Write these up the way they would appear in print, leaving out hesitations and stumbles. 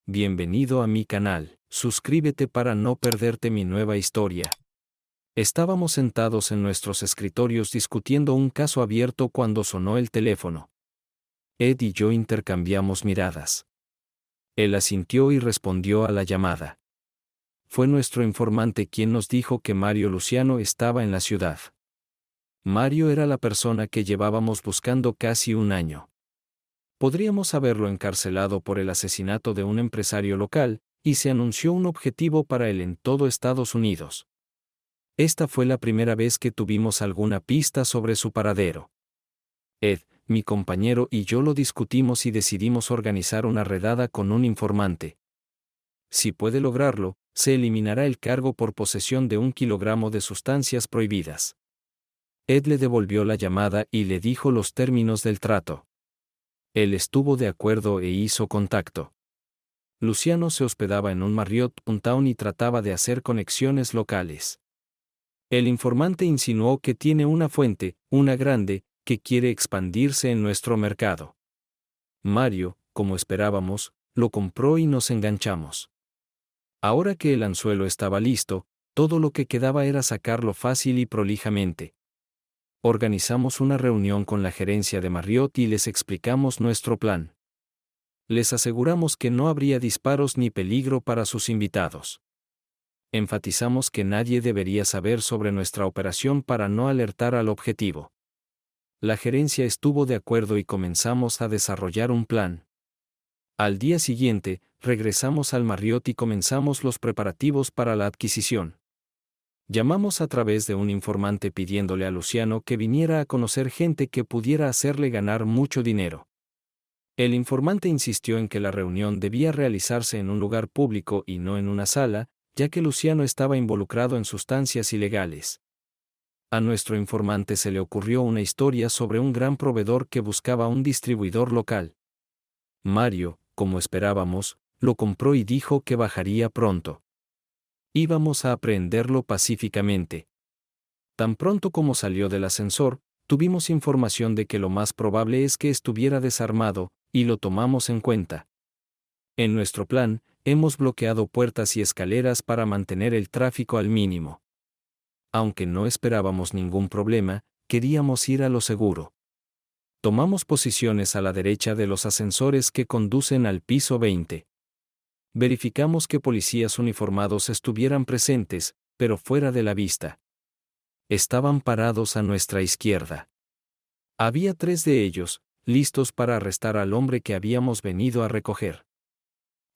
Bienvenido a mi canal, suscríbete para no perderte mi nueva historia. Estábamos sentados en nuestros escritorios discutiendo un caso abierto cuando sonó el teléfono. Ed y yo intercambiamos miradas. Él asintió y respondió a la llamada. Fue nuestro informante quien nos dijo que Mario Luciano estaba en la ciudad. Mario era la persona que llevábamos buscando casi un año. Podríamos haberlo encarcelado por el asesinato de un empresario local, y se anunció un objetivo para él en todo Estados Unidos. Esta fue la primera vez que tuvimos alguna pista sobre su paradero. Ed, mi compañero y yo lo discutimos y decidimos organizar una redada con un informante. Si puede lograrlo, se eliminará el cargo por posesión de 1 kilogramo de sustancias prohibidas. Ed le devolvió la llamada y le dijo los términos del trato. Él estuvo de acuerdo e hizo contacto. Luciano se hospedaba en un Marriott Downtown y trataba de hacer conexiones locales. El informante insinuó que tiene una fuente, una grande, que quiere expandirse en nuestro mercado. Mario, como esperábamos, lo compró y nos enganchamos. Ahora que el anzuelo estaba listo, todo lo que quedaba era sacarlo fácil y prolijamente. Organizamos una reunión con la gerencia de Marriott y les explicamos nuestro plan. Les aseguramos que no habría disparos ni peligro para sus invitados. Enfatizamos que nadie debería saber sobre nuestra operación para no alertar al objetivo. La gerencia estuvo de acuerdo y comenzamos a desarrollar un plan. Al día siguiente, regresamos al Marriott y comenzamos los preparativos para la adquisición. Llamamos a través de un informante pidiéndole a Luciano que viniera a conocer gente que pudiera hacerle ganar mucho dinero. El informante insistió en que la reunión debía realizarse en un lugar público y no en una sala, ya que Luciano estaba involucrado en sustancias ilegales. A nuestro informante se le ocurrió una historia sobre un gran proveedor que buscaba un distribuidor local. Mario, como esperábamos, lo compró y dijo que bajaría pronto. Íbamos a aprehenderlo pacíficamente. Tan pronto como salió del ascensor, tuvimos información de que lo más probable es que estuviera desarmado, y lo tomamos en cuenta. En nuestro plan, hemos bloqueado puertas y escaleras para mantener el tráfico al mínimo. Aunque no esperábamos ningún problema, queríamos ir a lo seguro. Tomamos posiciones a la derecha de los ascensores que conducen al piso 20. Verificamos que policías uniformados estuvieran presentes, pero fuera de la vista. Estaban parados a nuestra izquierda. Había 3 de ellos, listos para arrestar al hombre que habíamos venido a recoger.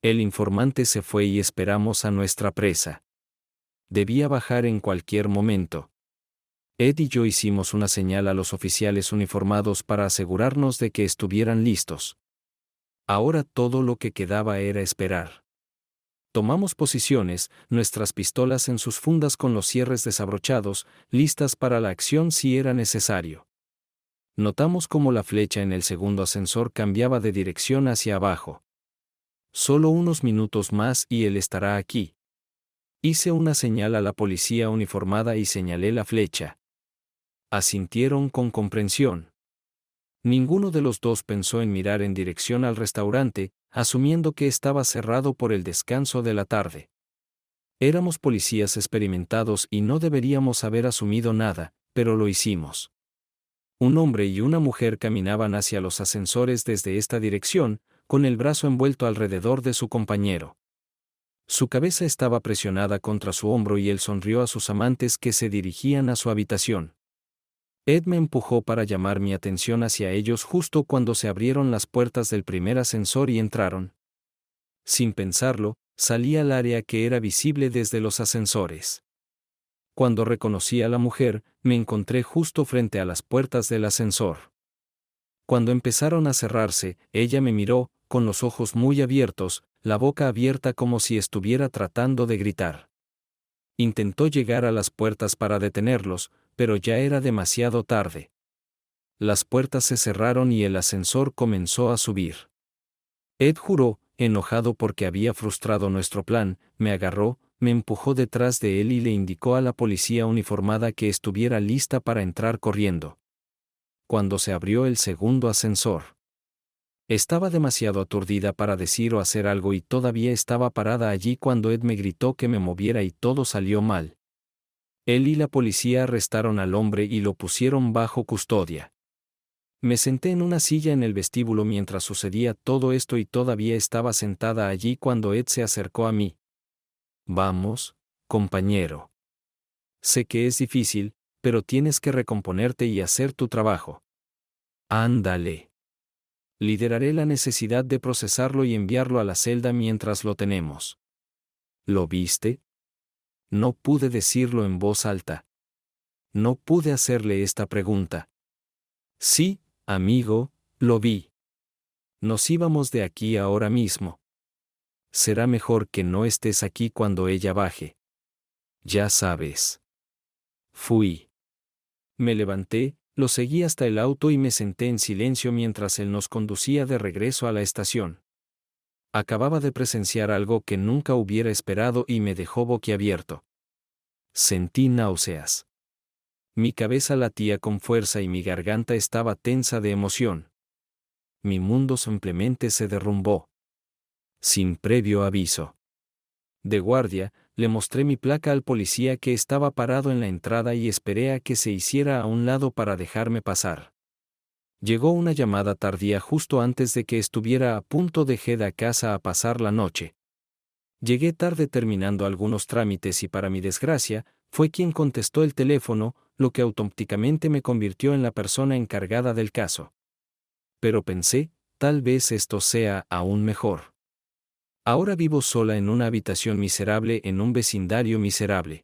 El informante se fue y esperamos a nuestra presa. Debía bajar en cualquier momento. Ed y yo hicimos una señal a los oficiales uniformados para asegurarnos de que estuvieran listos. Ahora todo lo que quedaba era esperar. Tomamos posiciones, nuestras pistolas en sus fundas con los cierres desabrochados, listas para la acción si era necesario. Notamos cómo la flecha en el segundo ascensor cambiaba de dirección hacia abajo. Solo unos minutos más y él estará aquí. Hice una señal a la policía uniformada y señalé la flecha. Asintieron con comprensión. Ninguno de los dos pensó en mirar en dirección al restaurante, asumiendo que estaba cerrado por el descanso de la tarde. Éramos policías experimentados y no deberíamos haber asumido nada, pero lo hicimos. Un hombre y una mujer caminaban hacia los ascensores desde esta dirección, con el brazo envuelto alrededor de su compañero. Su cabeza estaba presionada contra su hombro y él sonrió a sus amantes que se dirigían a su habitación. Ed me empujó para llamar mi atención hacia ellos justo cuando se abrieron las puertas del primer ascensor y entraron. Sin pensarlo, salí al área que era visible desde los ascensores. Cuando reconocí a la mujer, me encontré justo frente a las puertas del ascensor. Cuando empezaron a cerrarse, ella me miró, con los ojos muy abiertos, la boca abierta como si estuviera tratando de gritar. Intentó llegar a las puertas para detenerlos, pero ya era demasiado tarde. Las puertas se cerraron y el ascensor comenzó a subir. Ed juró, enojado porque había frustrado nuestro plan, me agarró, me empujó detrás de él y le indicó a la policía uniformada que estuviera lista para entrar corriendo. Cuando se abrió el segundo ascensor, Estaba demasiado aturdida para decir o hacer algo y todavía estaba parada allí cuando Ed me gritó que me moviera y todo salió mal. Él y la policía arrestaron al hombre y lo pusieron bajo custodia. Me senté en una silla en el vestíbulo mientras sucedía todo esto y todavía estaba sentada allí cuando Ed se acercó a mí. Vamos, compañero. Sé que es difícil, pero tienes que recomponerte y hacer tu trabajo. Ándale. Lideraré la necesidad de procesarlo y enviarlo a la celda mientras lo tenemos. ¿Lo viste? No pude decirlo en voz alta. No pude hacerle esta pregunta. Sí, amigo, lo vi. Nos íbamos de aquí ahora mismo. Será mejor que no estés aquí cuando ella baje. Ya sabes. Fui. Me levanté, lo seguí hasta el auto y me senté en silencio mientras él nos conducía de regreso a la estación. Acababa de presenciar algo que nunca hubiera esperado y me dejó boquiabierto. Sentí náuseas. Mi cabeza latía con fuerza y mi garganta estaba tensa de emoción. Mi mundo simplemente se derrumbó. Sin previo aviso. De guardia, le mostré mi placa al policía que estaba parado en la entrada y esperé a que se hiciera a un lado para dejarme pasar. Llegó una llamada tardía justo antes de que estuviera a punto de ir a casa a pasar la noche. Llegué tarde terminando algunos trámites y para mi desgracia, fue quien contestó el teléfono, lo que automáticamente me convirtió en la persona encargada del caso. Pero pensé, tal vez esto sea aún mejor. Ahora vivo sola en una habitación miserable en un vecindario miserable.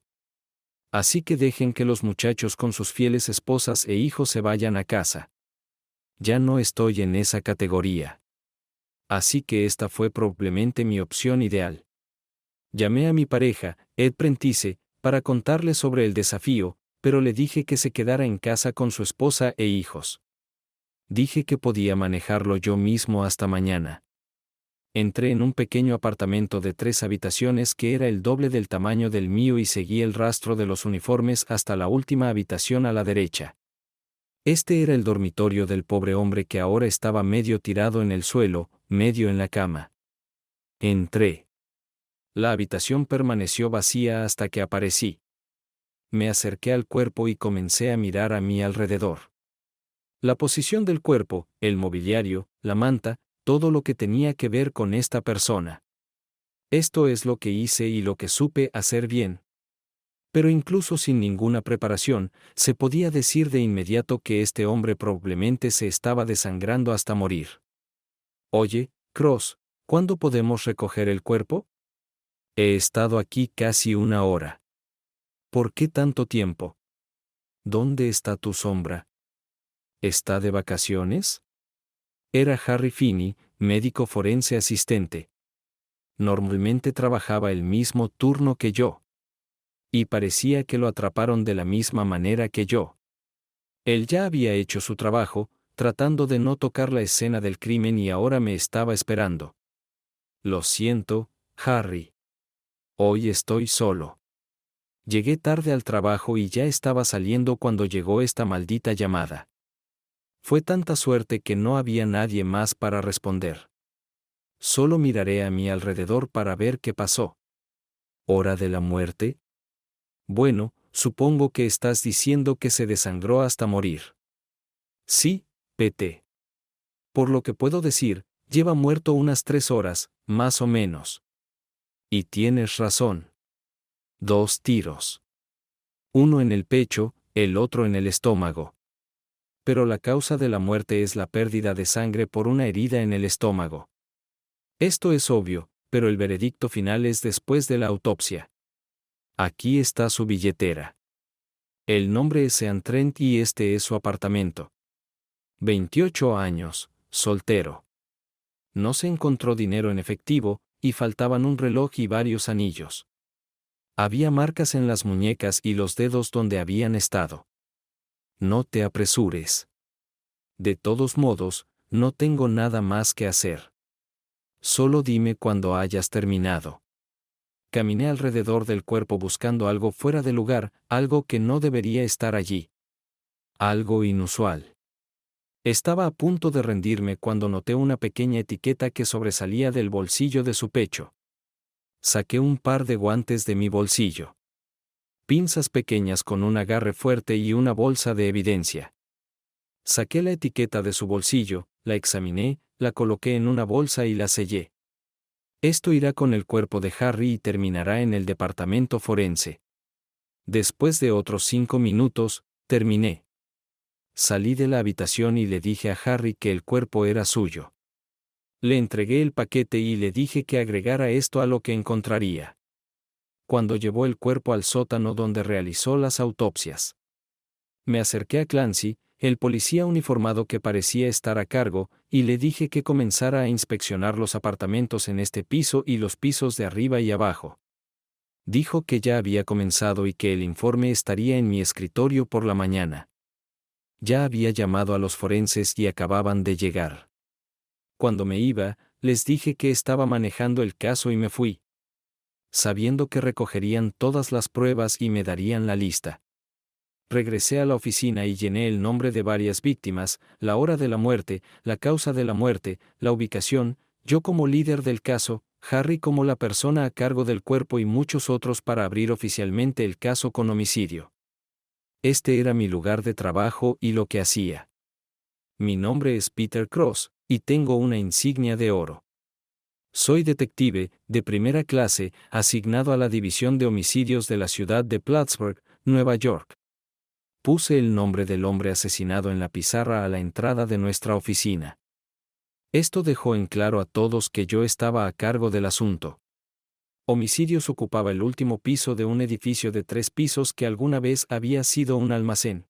Así que dejen que los muchachos con sus fieles esposas e hijos se vayan a casa. Ya no estoy en esa categoría. Así que esta fue probablemente mi opción ideal. Llamé a mi pareja, Ed Prentice, para contarle sobre el desafío, pero le dije que se quedara en casa con su esposa e hijos. Dije que podía manejarlo yo mismo hasta mañana. Entré en un pequeño apartamento de 3 habitaciones que era el doble del tamaño del mío y seguí el rastro de los uniformes hasta la última habitación a la derecha. Este era el dormitorio del pobre hombre que ahora estaba medio tirado en el suelo, medio en la cama. Entré. La habitación permaneció vacía hasta que aparecí. Me acerqué al cuerpo y comencé a mirar a mi alrededor. La posición del cuerpo, el mobiliario, la manta, todo lo que tenía que ver con esta persona. Esto es lo que hice y lo que supe hacer bien. Pero incluso sin ninguna preparación, se podía decir de inmediato que este hombre probablemente se estaba desangrando hasta morir. Oye, Cross, ¿cuándo podemos recoger el cuerpo? He estado aquí casi 1 hora. ¿Por qué tanto tiempo? ¿Dónde está tu sombra? ¿Está de vacaciones? Era Harry Finney, médico forense asistente. Normalmente trabajaba el mismo turno que yo. Y parecía que lo atraparon de la misma manera que yo. Él ya había hecho su trabajo, tratando de no tocar la escena del crimen y ahora me estaba esperando. Lo siento, Harry. Hoy estoy solo. Llegué tarde al trabajo y ya estaba saliendo cuando llegó esta maldita llamada. Fue tanta suerte que no había nadie más para responder. Solo miraré a mi alrededor para ver qué pasó. ¿Hora de la muerte? Bueno, supongo que estás diciendo que se desangró hasta morir. Sí, PT. Por lo que puedo decir, lleva muerto unas 3 horas, más o menos. Y tienes razón. 2 tiros. Uno en el pecho, el otro en el estómago. Pero la causa de la muerte es la pérdida de sangre por una herida en el estómago. Esto es obvio, pero el veredicto final es después de la autopsia. Aquí está su billetera. El nombre es Sean Trent y este es su apartamento. 28 años, soltero. No se encontró dinero en efectivo, y faltaban un reloj y varios anillos. Había marcas en las muñecas y los dedos donde habían estado. No te apresures. De todos modos, no tengo nada más que hacer. Solo dime cuando hayas terminado. Caminé alrededor del cuerpo buscando algo fuera de lugar, algo que no debería estar allí. Algo inusual. Estaba a punto de rendirme cuando noté una pequeña etiqueta que sobresalía del bolsillo de su pecho. Saqué un par de guantes de mi bolsillo. Pinzas pequeñas con un agarre fuerte y una bolsa de evidencia. Saqué la etiqueta de su bolsillo, la examiné, la coloqué en una bolsa y la sellé. Esto irá con el cuerpo de Harry y terminará en el departamento forense. Después de otros 5 minutos, terminé. Salí de la habitación y le dije a Harry que el cuerpo era suyo. Le entregué el paquete y le dije que agregara esto a lo que encontraría. Cuando llevó el cuerpo al sótano donde realizó las autopsias. Me acerqué a Clancy, el policía uniformado que parecía estar a cargo, y le dije que comenzara a inspeccionar los apartamentos en este piso y los pisos de arriba y abajo. Dijo que ya había comenzado y que el informe estaría en mi escritorio por la mañana. Ya había llamado a los forenses y acababan de llegar. Cuando me iba, les dije que estaba manejando el caso y me fui, sabiendo que recogerían todas las pruebas y me darían la lista. Regresé a la oficina y llené el nombre de varias víctimas, la hora de la muerte, la causa de la muerte, la ubicación, yo como líder del caso, Harry como la persona a cargo del cuerpo y muchos otros para abrir oficialmente el caso con homicidio. Este era mi lugar de trabajo y lo que hacía. Mi nombre es Peter Cross, y tengo una insignia de oro. Soy detective, de primera clase, asignado a la División de Homicidios de la ciudad de Plattsburgh, Nueva York. Puse el nombre del hombre asesinado en la pizarra a la entrada de nuestra oficina. Esto dejó en claro a todos que yo estaba a cargo del asunto. Homicidios ocupaba el último piso de un edificio de 3 pisos que alguna vez había sido un almacén.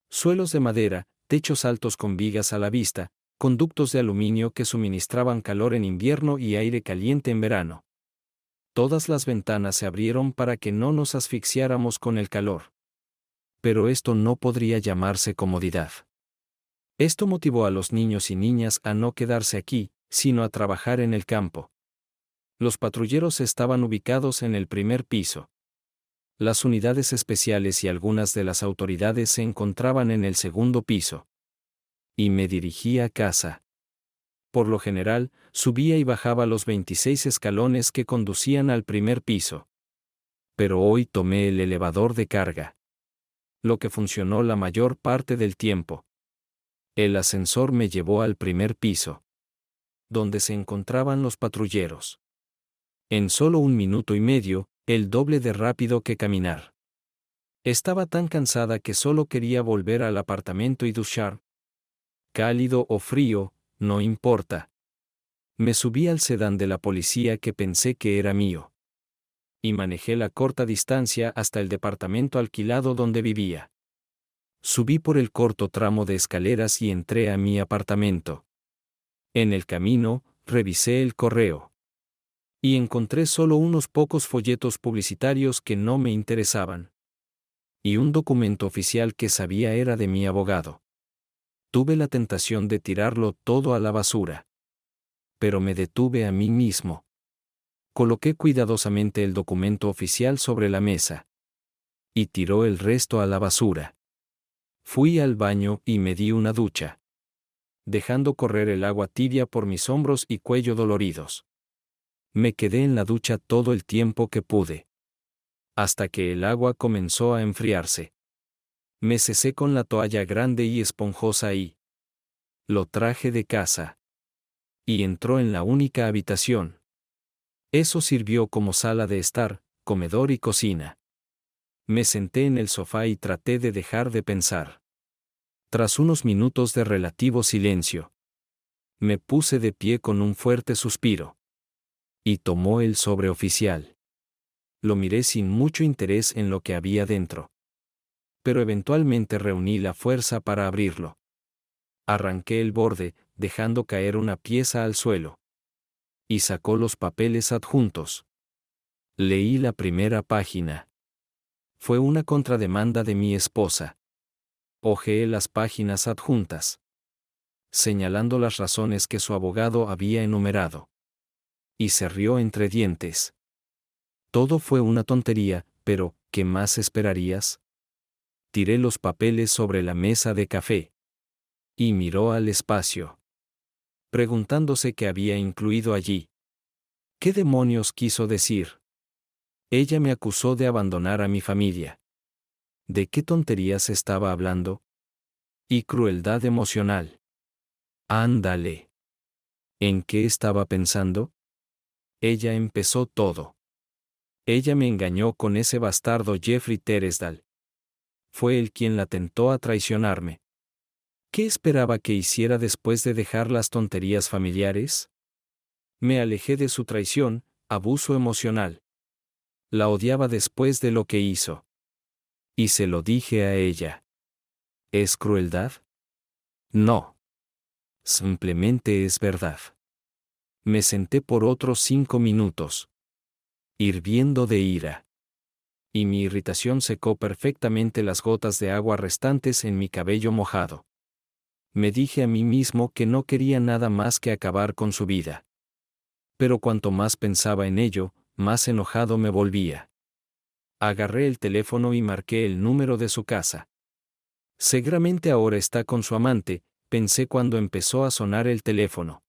Suelos de madera, techos altos con vigas a la vista, conductos de aluminio que suministraban calor en invierno y aire caliente en verano. Todas las ventanas se abrieron para que no nos asfixiáramos con el calor. Pero esto no podría llamarse comodidad. Esto motivó a los niños y niñas a no quedarse aquí, sino a trabajar en el campo. Los patrulleros estaban ubicados en el primer piso. Las unidades especiales y algunas de las autoridades se encontraban en el segundo piso. Y me dirigí a casa. Por lo general, subía y bajaba los 26 escalones que conducían al primer piso. Pero hoy tomé el elevador de carga. Lo que funcionó la mayor parte del tiempo. El ascensor me llevó al primer piso, donde se encontraban los patrulleros. En solo 1 minuto y medio, el doble de rápido que caminar. Estaba tan cansada que solo quería volver al apartamento y duchar. Cálido o frío, no importa. Me subí al sedán de la policía que pensé que era mío. Y manejé la corta distancia hasta el departamento alquilado donde vivía. Subí por el corto tramo de escaleras y entré a mi apartamento. En el camino, revisé el correo. Y encontré solo unos pocos folletos publicitarios que no me interesaban. Y un documento oficial que sabía era de mi abogado. Tuve la tentación de tirarlo todo a la basura. Pero me detuve a mí mismo. Coloqué cuidadosamente el documento oficial sobre la mesa. Y tiró el resto a la basura. Fui al baño y me di una ducha, dejando correr el agua tibia por mis hombros y cuello doloridos. Me quedé en la ducha todo el tiempo que pude, hasta que el agua comenzó a enfriarse. Me secé con la toalla grande y esponjosa y lo traje de casa. Y entró en la única habitación. Eso sirvió como sala de estar, comedor y cocina. Me senté en el sofá y traté de dejar de pensar. Tras unos minutos de relativo silencio, me puse de pie con un fuerte suspiro. Y tomó el sobre oficial. Lo miré sin mucho interés en lo que había dentro. Pero eventualmente reuní la fuerza para abrirlo. Arranqué el borde, dejando caer una pieza al suelo. Y sacó los papeles adjuntos. Leí la primera página. Fue una contrademanda de mi esposa. Hojeé las páginas adjuntas, señalando las razones que su abogado había enumerado. Y se rió entre dientes. Todo fue una tontería, pero, ¿qué más esperarías? Tiré los papeles sobre la mesa de café. Y miró al espacio, preguntándose qué había incluido allí. ¿Qué demonios quiso decir? Ella me acusó de abandonar a mi familia. ¿De qué tonterías estaba hablando? Y crueldad emocional. Ándale. ¿En qué estaba pensando? Ella empezó todo. Ella me engañó con ese bastardo Jeffrey Teresdal. Fue él quien la tentó a traicionarme. ¿Qué esperaba que hiciera después de dejar las tonterías familiares? Me alejé de su traición, abuso emocional. La odiaba después de lo que hizo. Y se lo dije a ella. ¿Es crueldad? No. Simplemente es verdad. Me senté por otros 5 minutos, hirviendo de ira. Y mi irritación secó perfectamente las gotas de agua restantes en mi cabello mojado. Me dije a mí mismo que no quería nada más que acabar con su vida. Pero cuanto más pensaba en ello, más enojado me volvía. Agarré el teléfono y marqué el número de su casa. Seguramente ahora está con su amante, pensé cuando empezó a sonar el teléfono.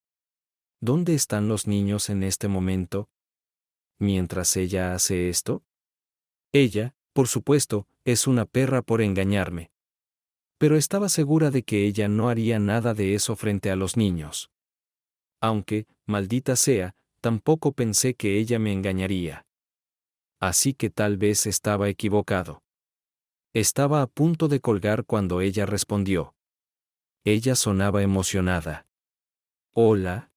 ¿Dónde están los niños en este momento? Mientras ella hace esto. Ella, por supuesto, es una perra por engañarme. Pero estaba segura de que ella no haría nada de eso frente a los niños. Aunque, maldita sea, tampoco pensé que ella me engañaría. Así que tal vez estaba equivocado. Estaba a punto de colgar cuando ella respondió. Ella sonaba emocionada. Hola.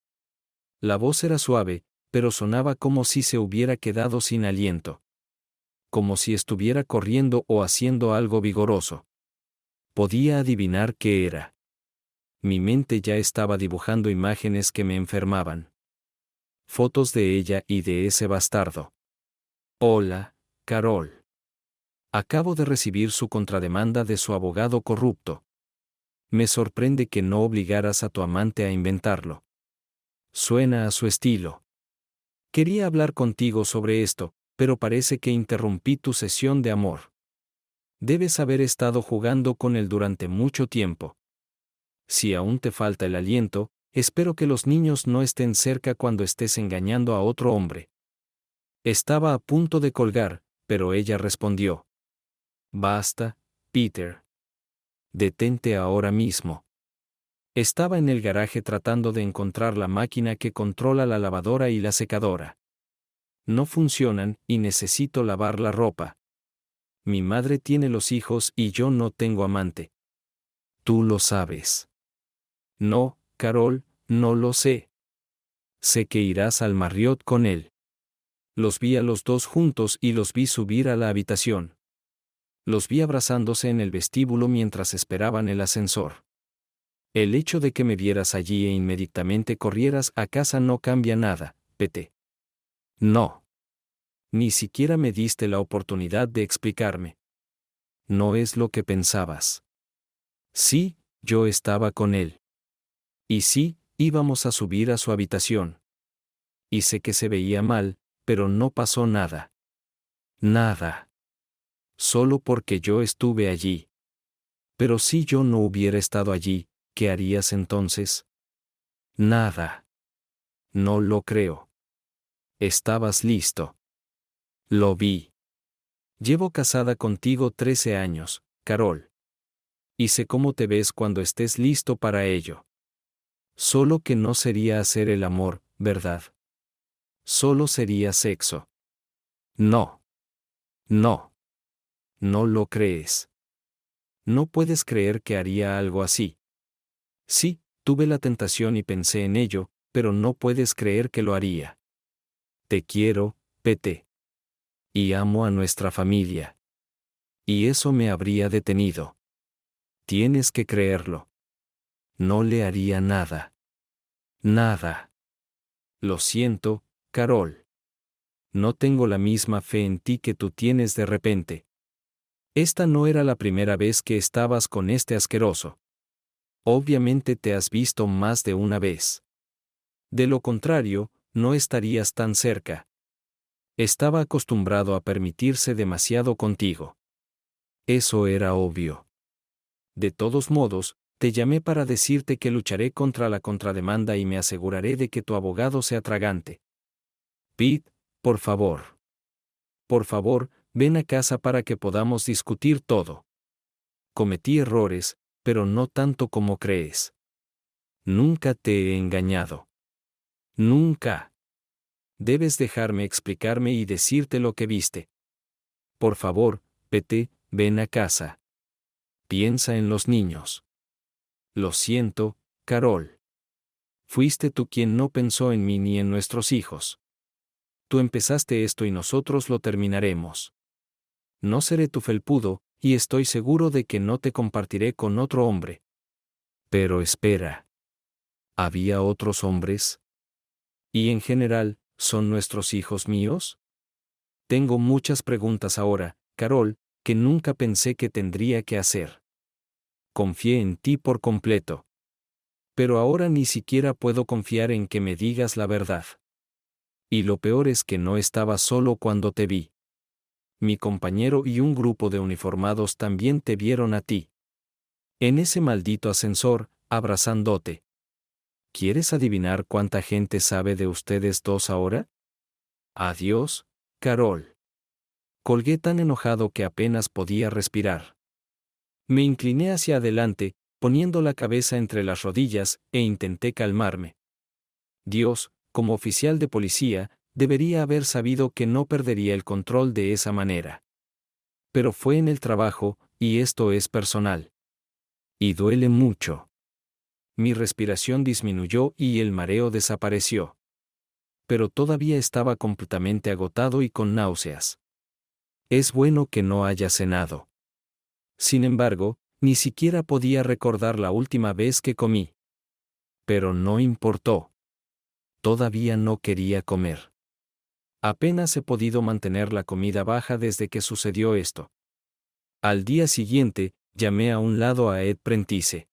La voz era suave, pero sonaba como si se hubiera quedado sin aliento. Como si estuviera corriendo o haciendo algo vigoroso. Podía adivinar qué era. Mi mente ya estaba dibujando imágenes que me enfermaban. Fotos de ella y de ese bastardo. Hola, Carol. Acabo de recibir su contrademanda de su abogado corrupto. Me sorprende que no obligaras a tu amante a inventarlo. Suena a su estilo. Quería hablar contigo sobre esto, pero parece que interrumpí tu sesión de amor. Debes haber estado jugando con él durante mucho tiempo. Si aún te falta el aliento, espero que los niños no estén cerca cuando estés engañando a otro hombre. Estaba a punto de colgar, pero ella respondió. Basta, Peter. Detente ahora mismo. Estaba en el garaje tratando de encontrar la máquina que controla la lavadora y la secadora. No funcionan y necesito lavar la ropa. Mi madre tiene los hijos y yo no tengo amante. Tú lo sabes. No, Carol, no lo sé. Sé que irás al Marriott con él. Los vi a los dos juntos y los vi subir a la habitación. Los vi abrazándose en el vestíbulo mientras esperaban el ascensor. El hecho de que me vieras allí e inmediatamente corrieras a casa no cambia nada, Pete. No. Ni siquiera me diste la oportunidad de explicarme. No es lo que pensabas. Sí, yo estaba con él. Y sí, íbamos a subir a su habitación. Y sé que se veía mal, pero no pasó nada. Nada. Solo porque yo estuve allí. Pero si yo no hubiera estado allí, ¿qué harías entonces? Nada. No lo creo. Estabas listo. Lo vi. Llevo casada contigo 13 años, Carol. Y sé cómo te ves cuando estés listo para ello. Solo que no sería hacer el amor, ¿verdad? Solo sería sexo. No. No. No lo crees. No puedes creer que haría algo así. Sí, tuve la tentación y pensé en ello, pero no puedes creer que lo haría. Te quiero, Pete. Y amo a nuestra familia. Y eso me habría detenido. Tienes que creerlo. No le haría nada. Nada. Lo siento, Carol. No tengo la misma fe en ti que tú tienes de repente. Esta no era la primera vez que estabas con este asqueroso. Obviamente te has visto más de una vez. De lo contrario, no estarías tan cerca. Estaba acostumbrado a permitirse demasiado contigo. Eso era obvio. De todos modos, Te llamé para decirte que lucharé contra la contrademanda y me aseguraré de que tu abogado sea tragante. Pete, por favor. Por favor, ven a casa para que podamos discutir todo. Cometí errores, pero no tanto como crees. Nunca te he engañado. Nunca. Debes dejarme explicarme y decirte lo que viste. Por favor, Pete, ven a casa. Piensa en los niños. Lo siento, Carol. Fuiste tú quien no pensó en mí ni en nuestros hijos. Tú empezaste esto y nosotros lo terminaremos. No seré tu felpudo, y estoy seguro de que no te compartiré con otro hombre. Pero espera. ¿Había otros hombres? ¿Y en general, son nuestros hijos míos? Tengo muchas preguntas ahora, Carol, que nunca pensé que tendría que hacer. Confié en ti por completo. Pero ahora ni siquiera puedo confiar en que me digas la verdad. Y lo peor es que no estaba solo cuando te vi. Mi compañero y un grupo de uniformados también te vieron a ti. En ese maldito ascensor, abrazándote. ¿Quieres adivinar cuánta gente sabe de ustedes dos ahora? Adiós, Carol. Colgué tan enojado que apenas podía respirar. Me incliné hacia adelante, poniendo la cabeza entre las rodillas, e intenté calmarme. Dios, como oficial de policía, debería haber sabido que no perdería el control de esa manera. Pero fue en el trabajo, y esto es personal. Y duele mucho. Mi respiración disminuyó y el mareo desapareció. Pero todavía estaba completamente agotado y con náuseas. Es bueno que no haya cenado. Sin embargo, ni siquiera podía recordar la última vez que comí. Pero no importó. Todavía no quería comer. Apenas he podido mantener la comida baja desde que sucedió esto. Al día siguiente, llamé a un lado a Ed Prentice.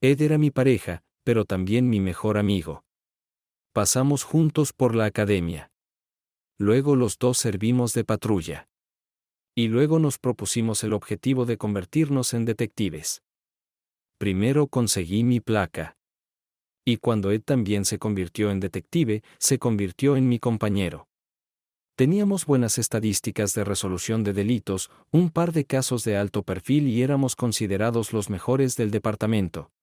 Ed era mi pareja, pero también mi mejor amigo. Pasamos juntos por la academia. Luego los dos servimos de patrulla. Y luego nos propusimos el objetivo de convertirnos en detectives. Primero conseguí mi placa. Y cuando Ed también se convirtió en detective, se convirtió en mi compañero. Teníamos buenas estadísticas de resolución de delitos, un par de casos de alto perfil y éramos considerados los mejores del departamento.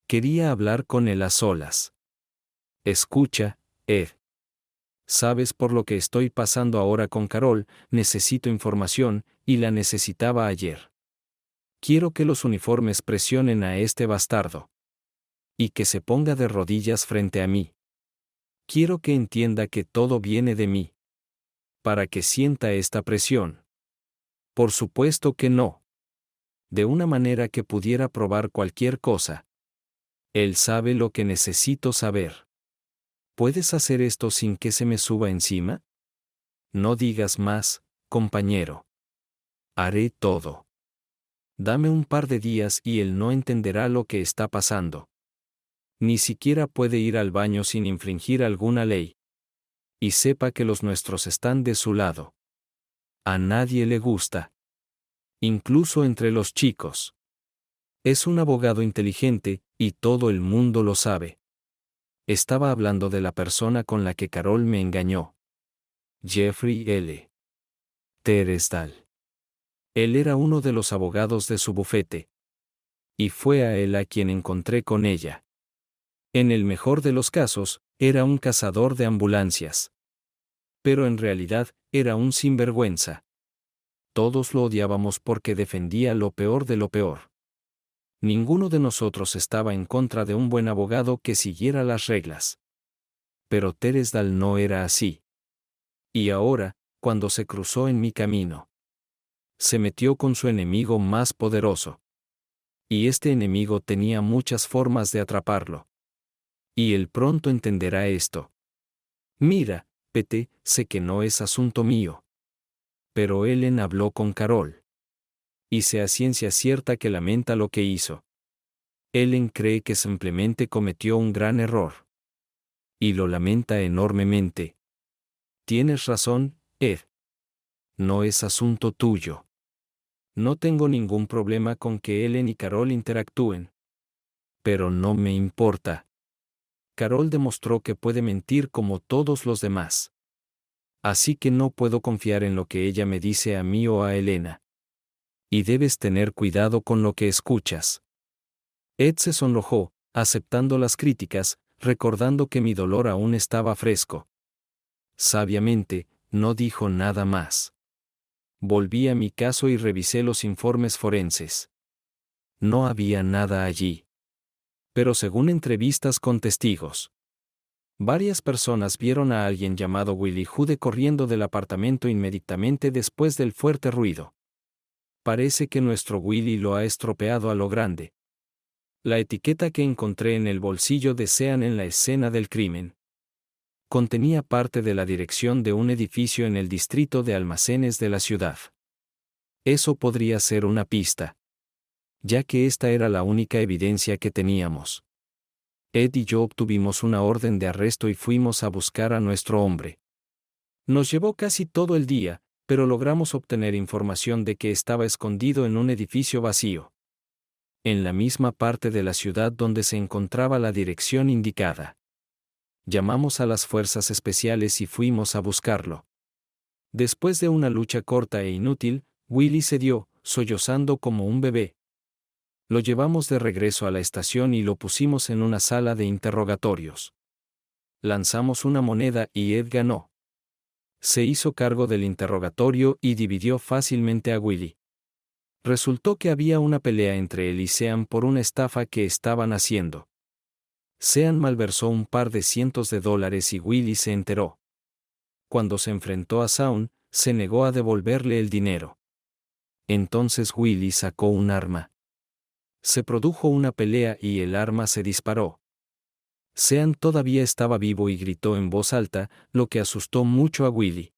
Quería hablar con él a solas. Escucha, Ed. Sabes por lo que estoy pasando ahora con Carol, necesito información, y la necesitaba ayer. Quiero que los uniformes presionen a este bastardo. Y que se ponga de rodillas frente a mí. Quiero que entienda que todo viene de mí. Para que sienta esta presión. Por supuesto que no. De una manera que pudiera probar cualquier cosa. Él sabe lo que necesito saber. ¿Puedes hacer esto sin que se me suba encima? No digas más, compañero. Haré todo. Dame un par de días y él no entenderá lo que está pasando. Ni siquiera puede ir al baño sin infringir alguna ley. Y sepa que los nuestros están de su lado. A nadie le gusta. Incluso entre los chicos. Es un abogado inteligente, y todo el mundo lo sabe. Estaba hablando de la persona con la que Carol me engañó. Jeffrey L. Teresdal. Él era uno de los abogados de su bufete. Y fue a él a quien encontré con ella. En el mejor de los casos, era un cazador de ambulancias. Pero en realidad, era un sinvergüenza. Todos lo odiábamos porque defendía lo peor de lo peor. Ninguno de nosotros estaba en contra de un buen abogado que siguiera las reglas. Pero Teresdal no era así. Y ahora, cuando se cruzó en mi camino, se metió con su enemigo más poderoso. Y este enemigo tenía muchas formas de atraparlo. Y él pronto entenderá esto. Mira, Pete, sé que no es asunto mío. Pero Ellen habló con Carol. Y sé a ciencia cierta que lamenta lo que hizo. Ellen cree que simplemente cometió un gran error. Y lo lamenta enormemente. Tienes razón, Ed. No es asunto tuyo. No tengo ningún problema con que Ellen y Carol interactúen, Pero no me importa. Carol demostró que puede mentir como todos los demás. Así que no puedo confiar en lo que ella me dice a mí o a Elena. Y debes tener cuidado con lo que escuchas. Ed se sonrojó, aceptando las críticas, recordando que mi dolor aún estaba fresco. Sabiamente, no dijo nada más. Volví a mi caso y revisé los informes forenses. No había nada allí. Pero según entrevistas con testigos, varias personas vieron a alguien llamado Willie Jude corriendo del apartamento inmediatamente después del fuerte ruido. Parece que nuestro Willie lo ha estropeado a lo grande. La etiqueta que encontré en el bolsillo de Sean en la escena del crimen contenía parte de la dirección de un edificio en el distrito de almacenes de la ciudad. Eso podría ser una pista, ya que esta era la única evidencia que teníamos. Ed y yo obtuvimos una orden de arresto y fuimos a buscar a nuestro hombre. Nos llevó casi todo el día, pero logramos obtener información de que estaba escondido en un edificio vacío, en la misma parte de la ciudad donde se encontraba la dirección indicada. Llamamos a las fuerzas especiales y fuimos a buscarlo. Después de una lucha corta e inútil, Willie cedió, sollozando como un bebé. Lo llevamos de regreso a la estación y lo pusimos en una sala de interrogatorios. Lanzamos una moneda y Ed ganó. Se hizo cargo del interrogatorio y dividió fácilmente a Willie. Resultó que había una pelea entre él y Sean por una estafa que estaban haciendo. Sean malversó un par de cientos de dólares y Willie se enteró. Cuando se enfrentó a Sean, se negó a devolverle el dinero. Entonces Willie sacó un arma. Se produjo una pelea y el arma se disparó. Sean todavía estaba vivo y gritó en voz alta, lo que asustó mucho a Willie.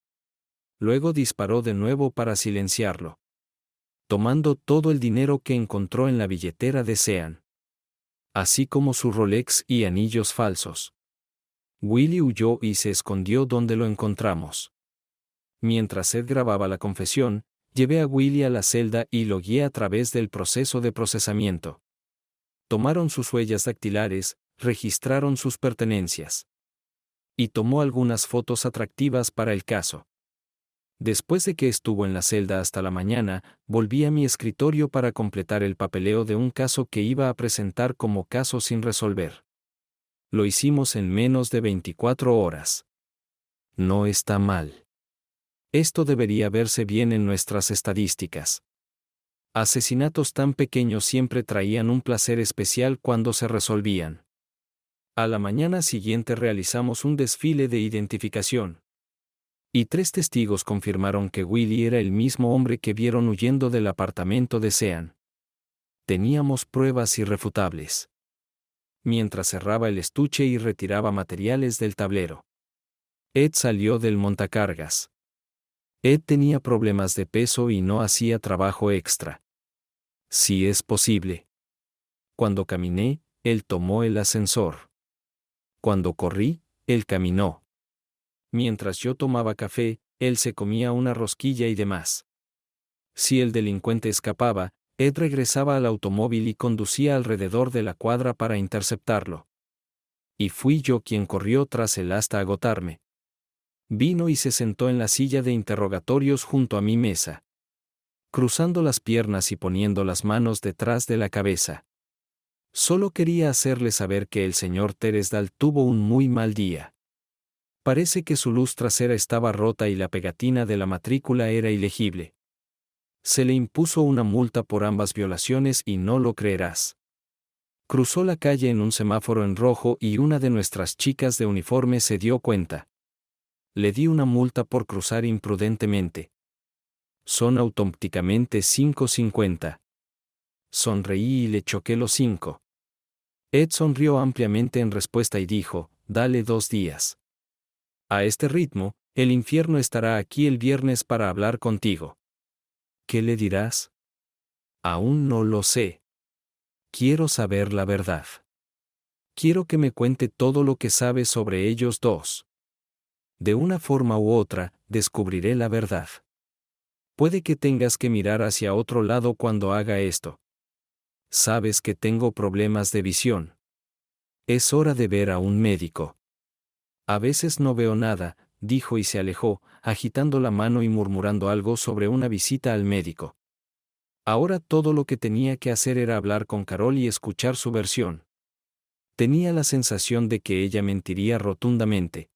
Luego disparó de nuevo para silenciarlo, tomando todo el dinero que encontró en la billetera de Sean, así como su Rolex y anillos falsos. Willie huyó y se escondió donde lo encontramos. Mientras Ed grababa la confesión, llevé a Willie a la celda y lo guié a través del proceso de procesamiento. Tomaron sus huellas dactilares, registraron sus pertenencias y tomó algunas fotos atractivas para el caso. Después de que estuvo en la celda hasta la mañana, volví a mi escritorio para completar el papeleo de un caso que iba a presentar como caso sin resolver. Lo hicimos en menos de 24 horas. No está mal. Esto debería verse bien en nuestras estadísticas. Asesinatos tan pequeños siempre traían un placer especial cuando se resolvían. A la mañana siguiente realizamos un desfile de identificación. Y 3 testigos confirmaron que Willie era el mismo hombre que vieron huyendo del apartamento de Sean. Teníamos pruebas irrefutables. Mientras cerraba el estuche y retiraba materiales del tablero, Ed salió del montacargas. Ed tenía problemas de peso y no hacía trabajo extra. Si es posible. Cuando caminé, él tomó el ascensor. Cuando corrí, él caminó. Mientras yo tomaba café, él se comía una rosquilla y demás. Si el delincuente escapaba, Ed regresaba al automóvil y conducía alrededor de la cuadra para interceptarlo. Y fui yo quien corrió tras él hasta agotarme. Vino y se sentó en la silla de interrogatorios junto a mi mesa, cruzando las piernas y poniendo las manos detrás de la cabeza. Solo quería hacerle saber que el señor Teresdal tuvo un muy mal día. Parece que su luz trasera estaba rota y la pegatina de la matrícula era ilegible. Se le impuso una multa por ambas violaciones y no lo creerás. Cruzó la calle en un semáforo en rojo y una de nuestras chicas de uniforme se dio cuenta. Le di una multa por cruzar imprudentemente. Son automáticamente 5.50. Sonreí y le choqué los 5. Ed sonrió ampliamente en respuesta y dijo, dale 2 días. A este ritmo, el infierno estará aquí el viernes para hablar contigo. ¿Qué le dirás? Aún no lo sé. Quiero saber la verdad. Quiero que me cuente todo lo que sabe sobre ellos dos. De una forma u otra, descubriré la verdad. Puede que tengas que mirar hacia otro lado cuando haga esto. Sabes que tengo problemas de visión. Es hora de ver a un médico. A veces no veo nada, dijo y se alejó, agitando la mano y murmurando algo sobre una visita al médico. Ahora todo lo que tenía que hacer era hablar con Carol y escuchar su versión. Tenía la sensación de que ella mentiría rotundamente.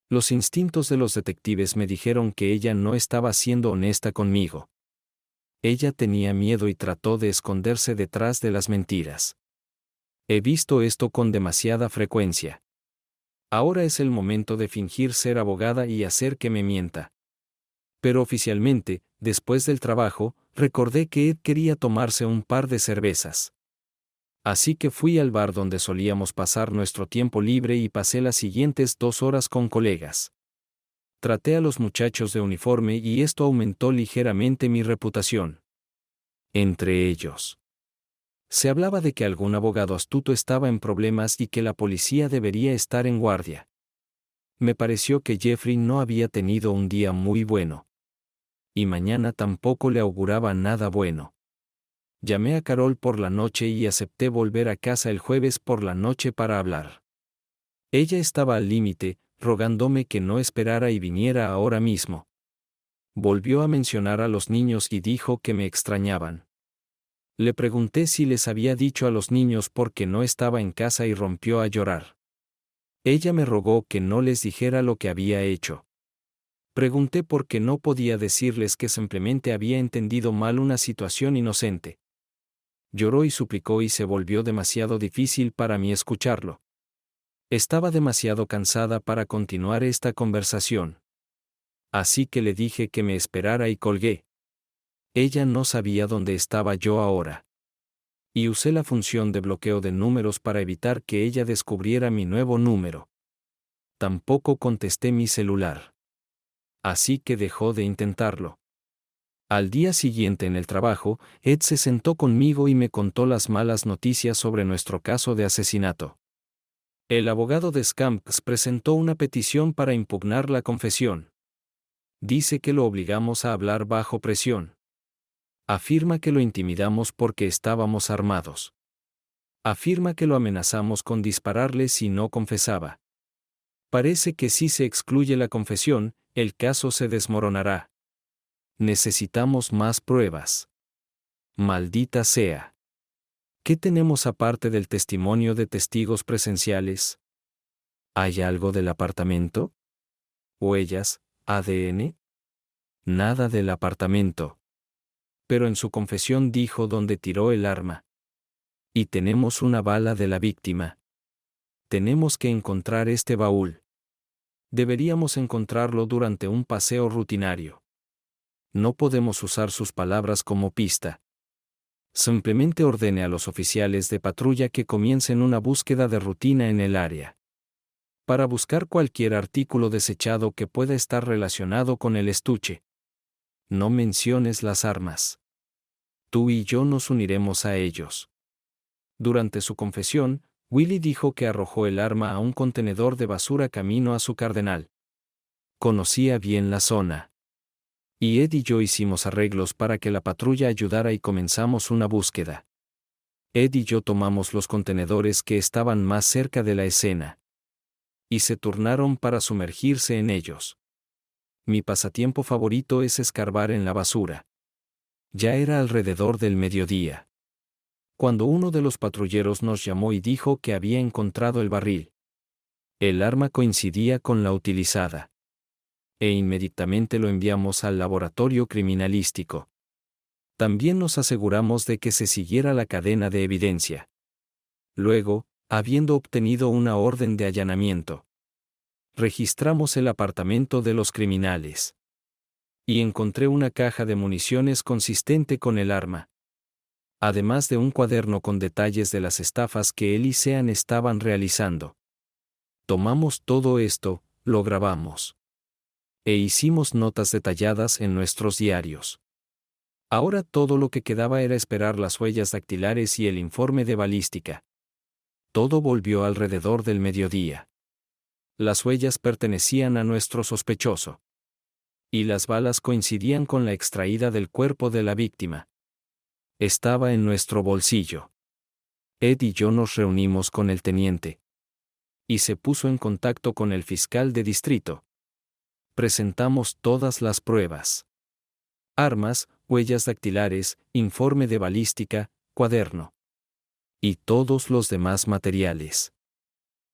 Los instintos de los detectives me dijeron que ella no estaba siendo honesta conmigo. Ella tenía miedo y trató de esconderse detrás de las mentiras. He visto esto con demasiada frecuencia. Ahora es el momento de fingir ser abogada y hacer que me mienta. Pero oficialmente, después del trabajo, recordé que Ed quería tomarse un par de cervezas. Así que fui al bar donde solíamos pasar nuestro tiempo libre y pasé las siguientes 2 horas con colegas. Traté a los muchachos de uniforme y esto aumentó ligeramente mi reputación. Entre ellos, se hablaba de que algún abogado astuto estaba en problemas y que la policía debería estar en guardia. Me pareció que Jeffrey no había tenido un día muy bueno. Y mañana tampoco le auguraba nada bueno. Llamé a Carol por la noche y acepté volver a casa el jueves por la noche para hablar. Ella estaba al límite, rogándome que no esperara y viniera ahora mismo. Volvió a mencionar a los niños y dijo que me extrañaban. Le pregunté si les había dicho a los niños por qué no estaba en casa y rompió a llorar. Ella me rogó que no les dijera lo que había hecho. Pregunté por qué no podía decirles que simplemente había entendido mal una situación inocente. Lloró y suplicó y se volvió demasiado difícil para mí escucharlo. Estaba demasiado cansada para continuar esta conversación. Así que le dije que me esperara y colgué. Ella no sabía dónde estaba yo ahora. Y usé la función de bloqueo de números para evitar que ella descubriera mi nuevo número. Tampoco contesté mi celular. Así que dejó de intentarlo. Al día siguiente en el trabajo, Ed se sentó conmigo y me contó las malas noticias sobre nuestro caso de asesinato. El abogado de Scamps presentó una petición para impugnar la confesión. Dice que lo obligamos a hablar bajo presión. Afirma que lo intimidamos porque estábamos armados. Afirma que lo amenazamos con dispararle si no confesaba. Parece que si se excluye la confesión, el caso se desmoronará. Necesitamos más pruebas. Maldita sea. ¿Qué tenemos aparte del testimonio de testigos presenciales? ¿Hay algo del apartamento? ¿Huellas, ADN? Nada del apartamento. Pero en su confesión dijo dónde tiró el arma. Y tenemos una bala de la víctima. Tenemos que encontrar este baúl. Deberíamos encontrarlo durante un paseo rutinario. No podemos usar sus palabras como pista. Simplemente ordene a los oficiales de patrulla que comiencen una búsqueda de rutina en el área. Para buscar cualquier artículo desechado que pueda estar relacionado con el estuche. No menciones las armas. Tú y yo nos uniremos a ellos. Durante su confesión, Willie dijo que arrojó el arma a un contenedor de basura camino a su cardenal. Conocía bien la zona. Y Ed y yo hicimos arreglos para que la patrulla ayudara y comenzamos una búsqueda. Ed y yo tomamos los contenedores que estaban más cerca de la escena. Y se turnaron para sumergirse en ellos. Mi pasatiempo favorito es escarbar en la basura. Ya era alrededor del mediodía. Cuando uno de los patrulleros nos llamó y dijo que había encontrado el barril. El arma coincidía con la utilizada. E inmediatamente lo enviamos al laboratorio criminalístico. También nos aseguramos de que se siguiera la cadena de evidencia. Luego, habiendo obtenido una orden de allanamiento, registramos el apartamento de los criminales. Y encontré una caja de municiones consistente con el arma. Además de un cuaderno con detalles de las estafas que él y Sean estaban realizando. Tomamos todo esto, lo grabamos. E hicimos notas detalladas en nuestros diarios. Ahora todo lo que quedaba era esperar las huellas dactilares y el informe de balística. Todo volvió alrededor del mediodía. Las huellas pertenecían a nuestro sospechoso. Y las balas coincidían con la extraída del cuerpo de la víctima. Estaba en nuestro bolsillo. Ed y yo nos reunimos con el teniente. Y se puso en contacto con el fiscal de distrito. Presentamos todas las pruebas. Armas, huellas dactilares, informe de balística, cuaderno. Y todos los demás materiales.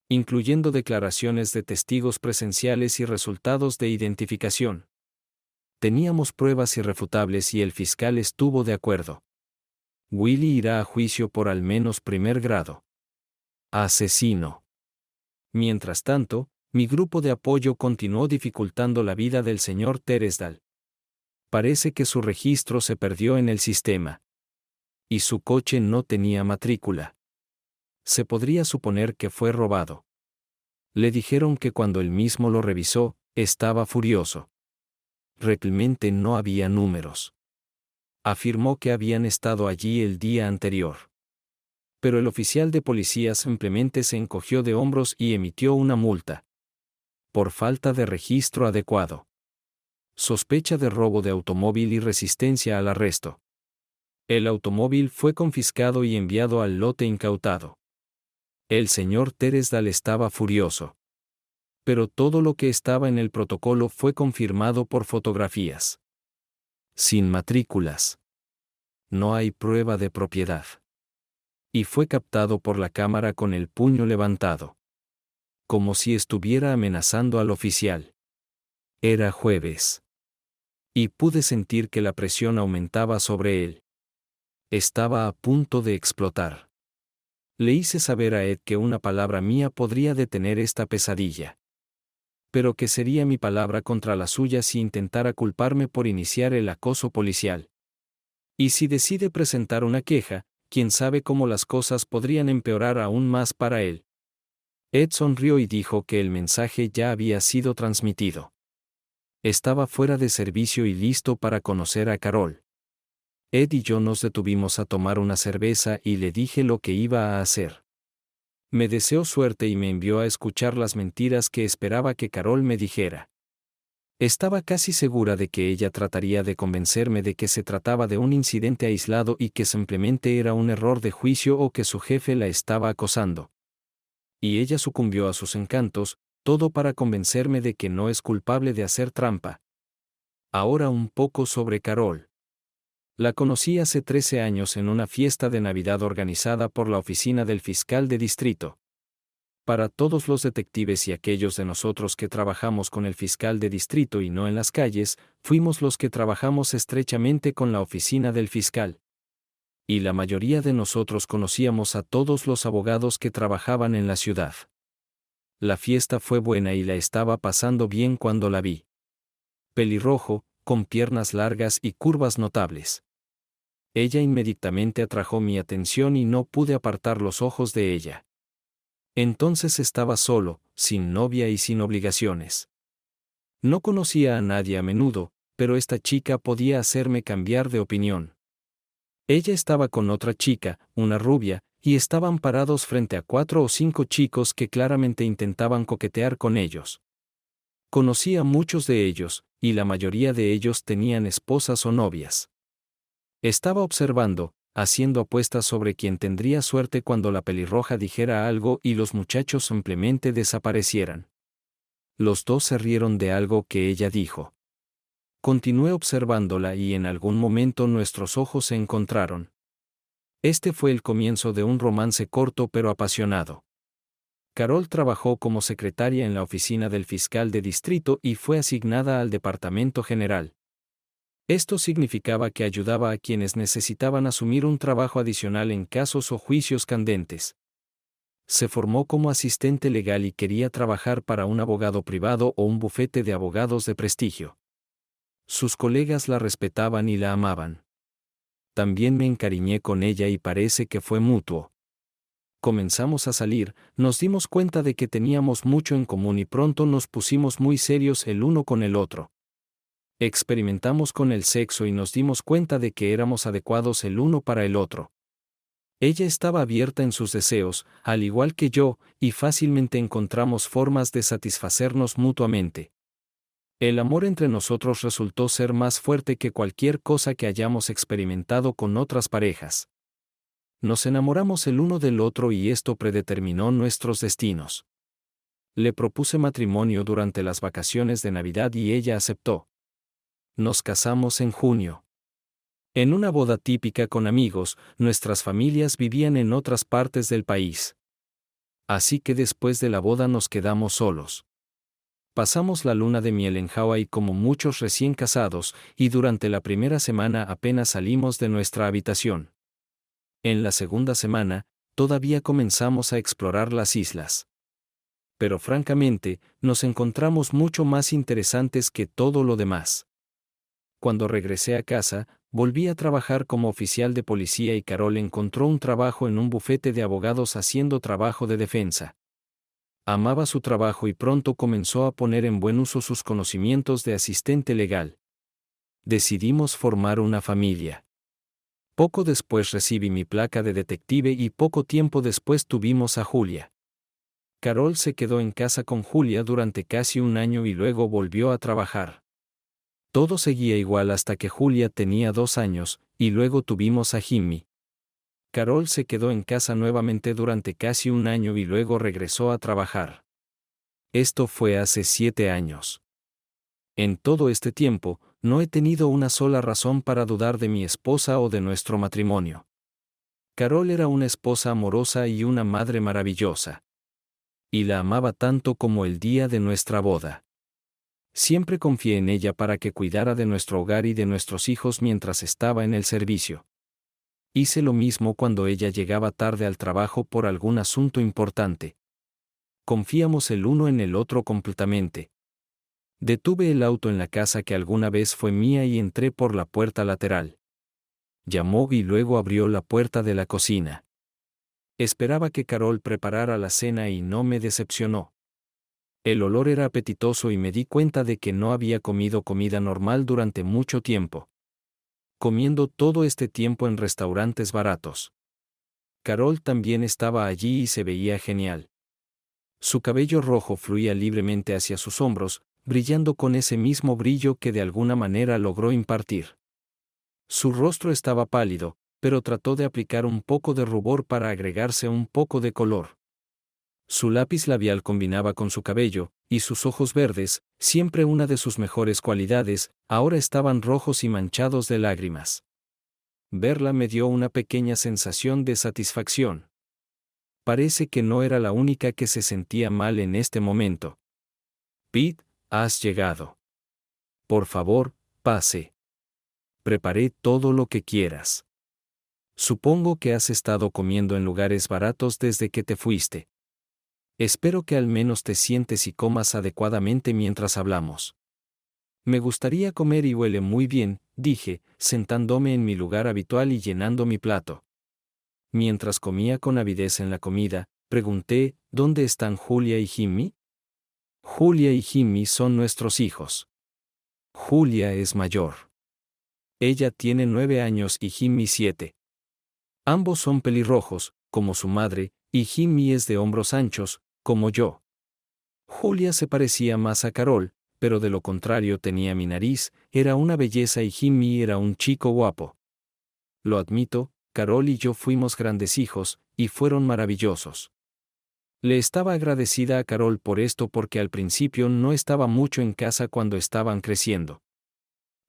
Incluyendo declaraciones de testigos presenciales y resultados de identificación. Teníamos pruebas irrefutables y el fiscal estuvo de acuerdo. Willie irá a juicio por al menos primer grado. Asesino. Mientras tanto, mi grupo de apoyo continuó dificultando la vida del señor Teresdal. Parece que su registro se perdió en el sistema. Y su coche no tenía matrícula. Se podría suponer que fue robado. Le dijeron que cuando él mismo lo revisó, estaba furioso. Realmente no había números. Afirmó que habían estado allí el día anterior. Pero el oficial de policía simplemente se encogió de hombros y emitió una multa. Por falta de registro adecuado. Sospecha de robo de automóvil y resistencia al arresto. El automóvil fue confiscado y enviado al lote incautado. El señor Teresdal estaba furioso. Pero todo lo que estaba en el protocolo fue confirmado por fotografías. Sin matrículas. No hay prueba de propiedad. Y fue captado por la cámara con el puño levantado. Como si estuviera amenazando al oficial. Era jueves. Y pude sentir que la presión aumentaba sobre él. Estaba a punto de explotar. Le hice saber a Ed que una palabra mía podría detener esta pesadilla. Pero que sería mi palabra contra la suya si intentara culparme por iniciar el acoso policial. Y si decide presentar una queja, quién sabe cómo las cosas podrían empeorar aún más para él. Ed sonrió y dijo que el mensaje ya había sido transmitido. Estaba fuera de servicio y listo para conocer a Carol. Ed y yo nos detuvimos a tomar una cerveza y le dije lo que iba a hacer. Me deseó suerte y me envió a escuchar las mentiras que esperaba que Carol me dijera. Estaba casi segura de que ella trataría de convencerme de que se trataba de un incidente aislado y que simplemente era un error de juicio o que su jefe la estaba acosando. Y ella sucumbió a sus encantos, todo para convencerme de que no es culpable de hacer trampa. Ahora un poco sobre Carol. La conocí hace 13 años en una fiesta de Navidad organizada por la oficina del fiscal de distrito. Para todos los detectives y aquellos de nosotros que trabajamos con el fiscal de distrito y no en las calles, fuimos los que trabajamos estrechamente con la oficina del fiscal. Y la mayoría de nosotros conocíamos a todos los abogados que trabajaban en la ciudad. La fiesta fue buena y la estaba pasando bien cuando la vi. Pelirrojo, con piernas largas y curvas notables. Ella inmediatamente atrajo mi atención y no pude apartar los ojos de ella. Entonces estaba solo, sin novia y sin obligaciones. No conocía a nadie a menudo, pero esta chica podía hacerme cambiar de opinión. Ella estaba con otra chica, una rubia, y estaban parados frente a 4 o 5 chicos que claramente intentaban coquetear con ellos. Conocí a muchos de ellos, y la mayoría de ellos tenían esposas o novias. Estaba observando, haciendo apuestas sobre quién tendría suerte cuando la pelirroja dijera algo y los muchachos simplemente desaparecieran. Los dos se rieron de algo que ella dijo. Continué observándola y en algún momento nuestros ojos se encontraron. Este fue el comienzo de un romance corto pero apasionado. Carol trabajó como secretaria en la oficina del fiscal de distrito y fue asignada al departamento general. Esto significaba que ayudaba a quienes necesitaban asumir un trabajo adicional en casos o juicios candentes. Se formó como asistente legal y quería trabajar para un abogado privado o un bufete de abogados de prestigio. Sus colegas la respetaban y la amaban. También me encariñé con ella y parece que fue mutuo. Comenzamos a salir, nos dimos cuenta de que teníamos mucho en común y pronto nos pusimos muy serios el uno con el otro. Experimentamos con el sexo y nos dimos cuenta de que éramos adecuados el uno para el otro. Ella estaba abierta en sus deseos, al igual que yo, y fácilmente encontramos formas de satisfacernos mutuamente. El amor entre nosotros resultó ser más fuerte que cualquier cosa que hayamos experimentado con otras parejas. Nos enamoramos el uno del otro y esto predeterminó nuestros destinos. Le propuse matrimonio durante las vacaciones de Navidad y ella aceptó. Nos casamos en junio. En una boda típica con amigos, nuestras familias vivían en otras partes del país. Así que después de la boda nos quedamos solos. Pasamos la luna de miel en Hawái como muchos recién casados, y durante la primera semana apenas salimos de nuestra habitación. En la segunda semana, todavía comenzamos a explorar las islas. Pero francamente, nos encontramos mucho más interesantes que todo lo demás. Cuando regresé a casa, volví a trabajar como oficial de policía y Carol encontró un trabajo en un bufete de abogados haciendo trabajo de defensa. Amaba su trabajo y pronto comenzó a poner en buen uso sus conocimientos de asistente legal. Decidimos formar una familia. Poco después recibí mi placa de detective y poco tiempo después tuvimos a Julia. Carol se quedó en casa con Julia durante casi un año y luego volvió a trabajar. Todo seguía igual hasta que Julia tenía 2 años, y luego tuvimos a Jimmy. Carol se quedó en casa nuevamente durante casi un año y luego regresó a trabajar. Esto fue hace 7 años. En todo este tiempo, no he tenido una sola razón para dudar de mi esposa o de nuestro matrimonio. Carol era una esposa amorosa y una madre maravillosa. Y la amaba tanto como el día de nuestra boda. Siempre confié en ella para que cuidara de nuestro hogar y de nuestros hijos mientras estaba en el servicio. Hice lo mismo cuando ella llegaba tarde al trabajo por algún asunto importante. Confiamos el uno en el otro completamente. Detuve el auto en la casa que alguna vez fue mía y entré por la puerta lateral. Llamó y luego abrió la puerta de la cocina. Esperaba que Carol preparara la cena y no me decepcionó. El olor era apetitoso y me di cuenta de que no había comido comida normal durante mucho tiempo. Comiendo todo este tiempo en restaurantes baratos. Carol también estaba allí y se veía genial. Su cabello rojo fluía libremente hacia sus hombros, brillando con ese mismo brillo que de alguna manera logró impartir. Su rostro estaba pálido, pero trató de aplicar un poco de rubor para agregarse un poco de color. Su lápiz labial combinaba con su cabello, y sus ojos verdes, siempre una de sus mejores cualidades, ahora estaban rojos y manchados de lágrimas. Verla me dio una pequeña sensación de satisfacción. Parece que no era la única que se sentía mal en este momento. Pete, has llegado. Por favor, pase. Preparé todo lo que quieras. Supongo que has estado comiendo en lugares baratos desde que te fuiste. Espero que al menos te sientes y comas adecuadamente mientras hablamos. Me gustaría comer y huele muy bien, dije, sentándome en mi lugar habitual y llenando mi plato. Mientras comía con avidez en la comida, pregunté, ¿dónde están Julia y Jimmy? Julia y Jimmy son nuestros hijos. Julia es mayor. Ella tiene 9 años y Jimmy 7. Ambos son pelirrojos, como su madre, y Jimmy es de hombros anchos, como yo. Julia se parecía más a Carol, pero de lo contrario tenía mi nariz, era una belleza y Jimmy era un chico guapo. Lo admito, Carol y yo fuimos grandes hijos, y fueron maravillosos. Le estaba agradecida a Carol por esto porque al principio no estaba mucho en casa cuando estaban creciendo.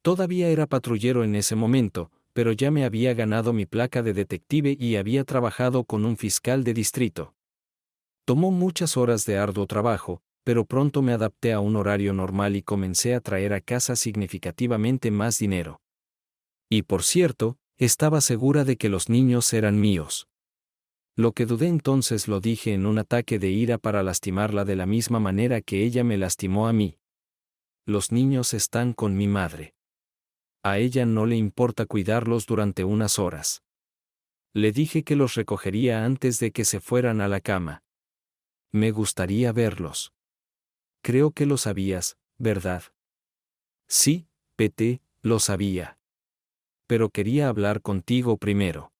Todavía era patrullero en ese momento, pero ya me había ganado mi placa de detective y había trabajado con un fiscal de distrito. Tomó muchas horas de arduo trabajo, pero pronto me adapté a un horario normal y comencé a traer a casa significativamente más dinero. Y por cierto, estaba segura de que los niños eran míos. Lo que dudé entonces lo dije en un ataque de ira para lastimarla de la misma manera que ella me lastimó a mí. Los niños están con mi madre. A ella no le importa cuidarlos durante unas horas. Le dije que los recogería antes de que se fueran a la cama. Me gustaría verlos. Creo que lo sabías, ¿verdad? Sí, Pete, lo sabía. Pero quería hablar contigo primero.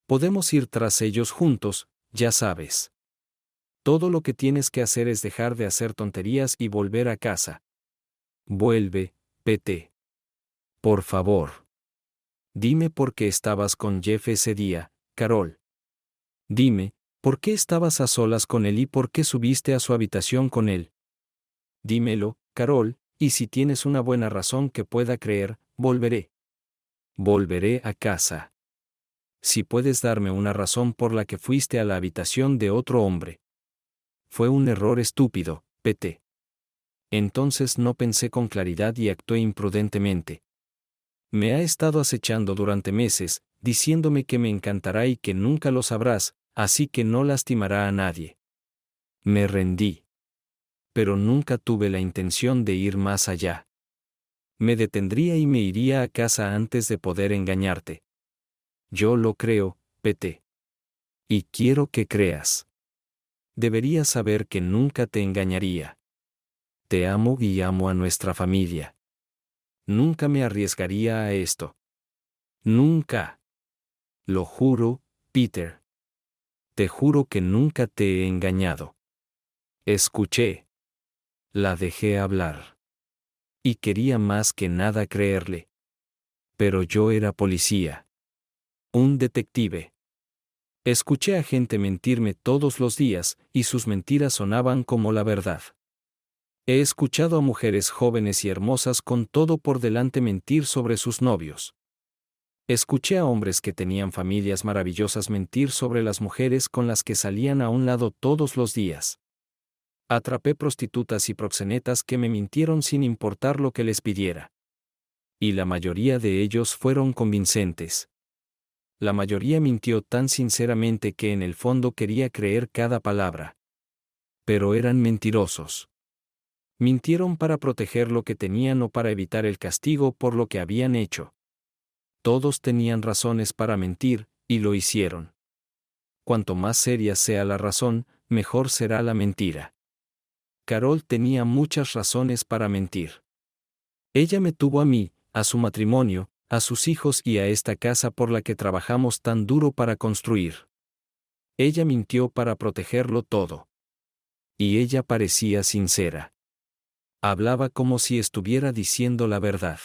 Podemos ir tras ellos juntos, ya sabes. Todo lo que tienes que hacer es dejar de hacer tonterías y volver a casa. Vuelve, Pt. Por favor. Dime por qué estabas con Jeff ese día, Carol. Dime, ¿por qué estabas a solas con él y por qué subiste a su habitación con él? Dímelo, Carol, y si tienes una buena razón que pueda creer, volveré. Volveré a casa. Si puedes darme una razón por la que fuiste a la habitación de otro hombre. Fue un error estúpido, Pt. Entonces no pensé con claridad y actué imprudentemente. Me ha estado acechando durante meses, diciéndome que me encantará y que nunca lo sabrás, así que no lastimará a nadie. Me rendí. Pero nunca tuve la intención de ir más allá. Me detendría y me iría a casa antes de poder engañarte. Yo lo creo, Pt. Y quiero que creas. Deberías saber que nunca te engañaría. Te amo y amo a nuestra familia. Nunca me arriesgaría a esto. Nunca. Lo juro, Peter. Te juro que nunca te he engañado. Escuché. La dejé hablar. Y quería más que nada creerle. Pero yo era policía. Un detective. Escuché a gente mentirme todos los días, y sus mentiras sonaban como la verdad. He escuchado a mujeres jóvenes y hermosas con todo por delante mentir sobre sus novios. Escuché a hombres que tenían familias maravillosas mentir sobre las mujeres con las que salían a un lado todos los días. Atrapé prostitutas y proxenetas que me mintieron sin importar lo que les pidiera. Y la mayoría de ellos fueron convincentes. La mayoría mintió tan sinceramente que en el fondo quería creer cada palabra. Pero eran mentirosos. Mintieron para proteger lo que tenían o para evitar el castigo por lo que habían hecho. Todos tenían razones para mentir, y lo hicieron. Cuanto más seria sea la razón, mejor será la mentira. Carol tenía muchas razones para mentir. Ella me tuvo a mí, a su matrimonio, a sus hijos y a esta casa por la que trabajamos tan duro para construir. Ella mintió para protegerlo todo. Y ella parecía sincera. Hablaba como si estuviera diciendo la verdad.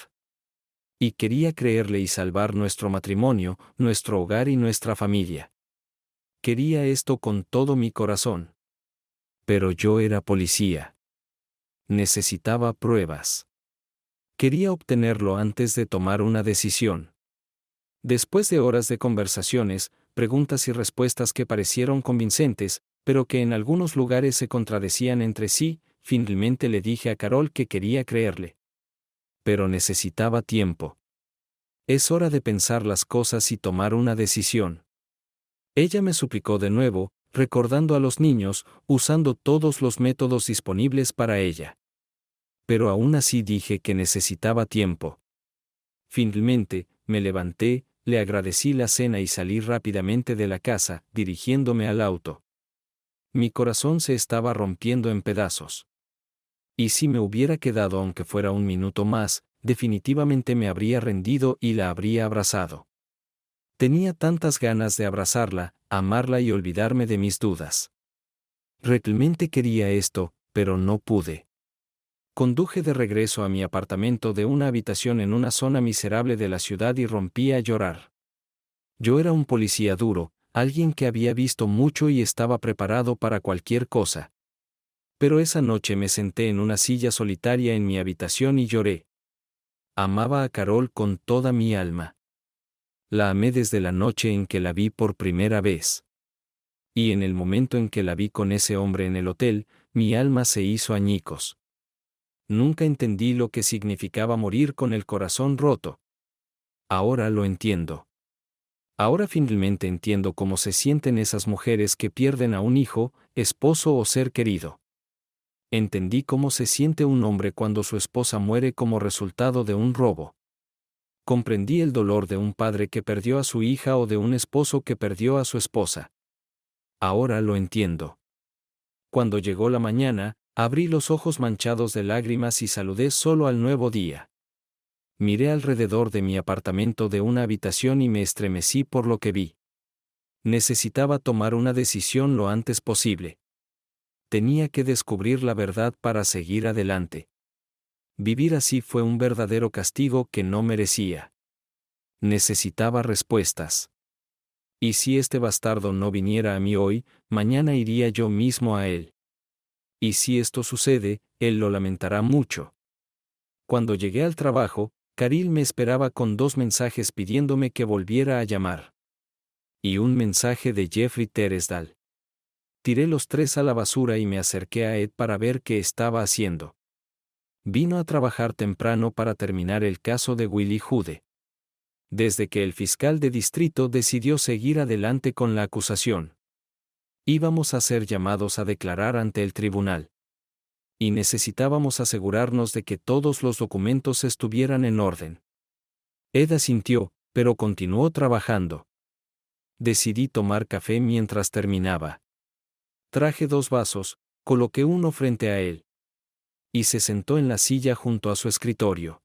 Y quería creerle y salvar nuestro matrimonio, nuestro hogar y nuestra familia. Quería esto con todo mi corazón. Pero yo era policía. Necesitaba pruebas. Quería obtenerlo antes de tomar una decisión. Después de horas de conversaciones, preguntas y respuestas que parecieron convincentes, pero que en algunos lugares se contradecían entre sí, finalmente le dije a Carol que quería creerle. Pero necesitaba tiempo. Es hora de pensar las cosas y tomar una decisión. Ella me suplicó de nuevo, recordando a los niños, usando todos los métodos disponibles para ella. Pero aún así dije que necesitaba tiempo. Finalmente, me levanté, le agradecí la cena y salí rápidamente de la casa, dirigiéndome al auto. Mi corazón se estaba rompiendo en pedazos. Y si me hubiera quedado aunque fuera un minuto más, definitivamente me habría rendido y la habría abrazado. Tenía tantas ganas de abrazarla, amarla y olvidarme de mis dudas. Realmente quería esto, pero no pude. Conduje de regreso a mi apartamento de una habitación en una zona miserable de la ciudad y rompí a llorar. Yo era un policía duro, alguien que había visto mucho y estaba preparado para cualquier cosa. Pero esa noche me senté en una silla solitaria en mi habitación y lloré. Amaba a Carol con toda mi alma. La amé desde la noche en que la vi por primera vez. Y en el momento en que la vi con ese hombre en el hotel, mi alma se hizo añicos. Nunca entendí lo que significaba morir con el corazón roto. Ahora lo entiendo. Ahora finalmente entiendo cómo se sienten esas mujeres que pierden a un hijo, esposo o ser querido. Entendí cómo se siente un hombre cuando su esposa muere como resultado de un robo. Comprendí el dolor de un padre que perdió a su hija o de un esposo que perdió a su esposa. Ahora lo entiendo. Cuando llegó la mañana, abrí los ojos manchados de lágrimas y saludé solo al nuevo día. Miré alrededor de mi apartamento de una habitación y me estremecí por lo que vi. Necesitaba tomar una decisión lo antes posible. Tenía que descubrir la verdad para seguir adelante. Vivir así fue un verdadero castigo que no merecía. Necesitaba respuestas. Y si este bastardo no viniera a mí hoy, mañana iría yo mismo a él. Y si esto sucede, él lo lamentará mucho. Cuando llegué al trabajo, Caril me esperaba con 2 mensajes pidiéndome que volviera a llamar. Y un mensaje de Jeffrey Teresdal. Tiré los 3 a la basura y me acerqué a Ed para ver qué estaba haciendo. Vino a trabajar temprano para terminar el caso de Willie Jude. Desde que el fiscal de distrito decidió seguir adelante con la acusación, íbamos a ser llamados a declarar ante el tribunal. Y necesitábamos asegurarnos de que todos los documentos estuvieran en orden. Ed asintió, pero continuó trabajando. Decidí tomar café mientras terminaba. Traje 2 vasos, coloqué uno frente a él. Y se sentó en la silla junto a su escritorio.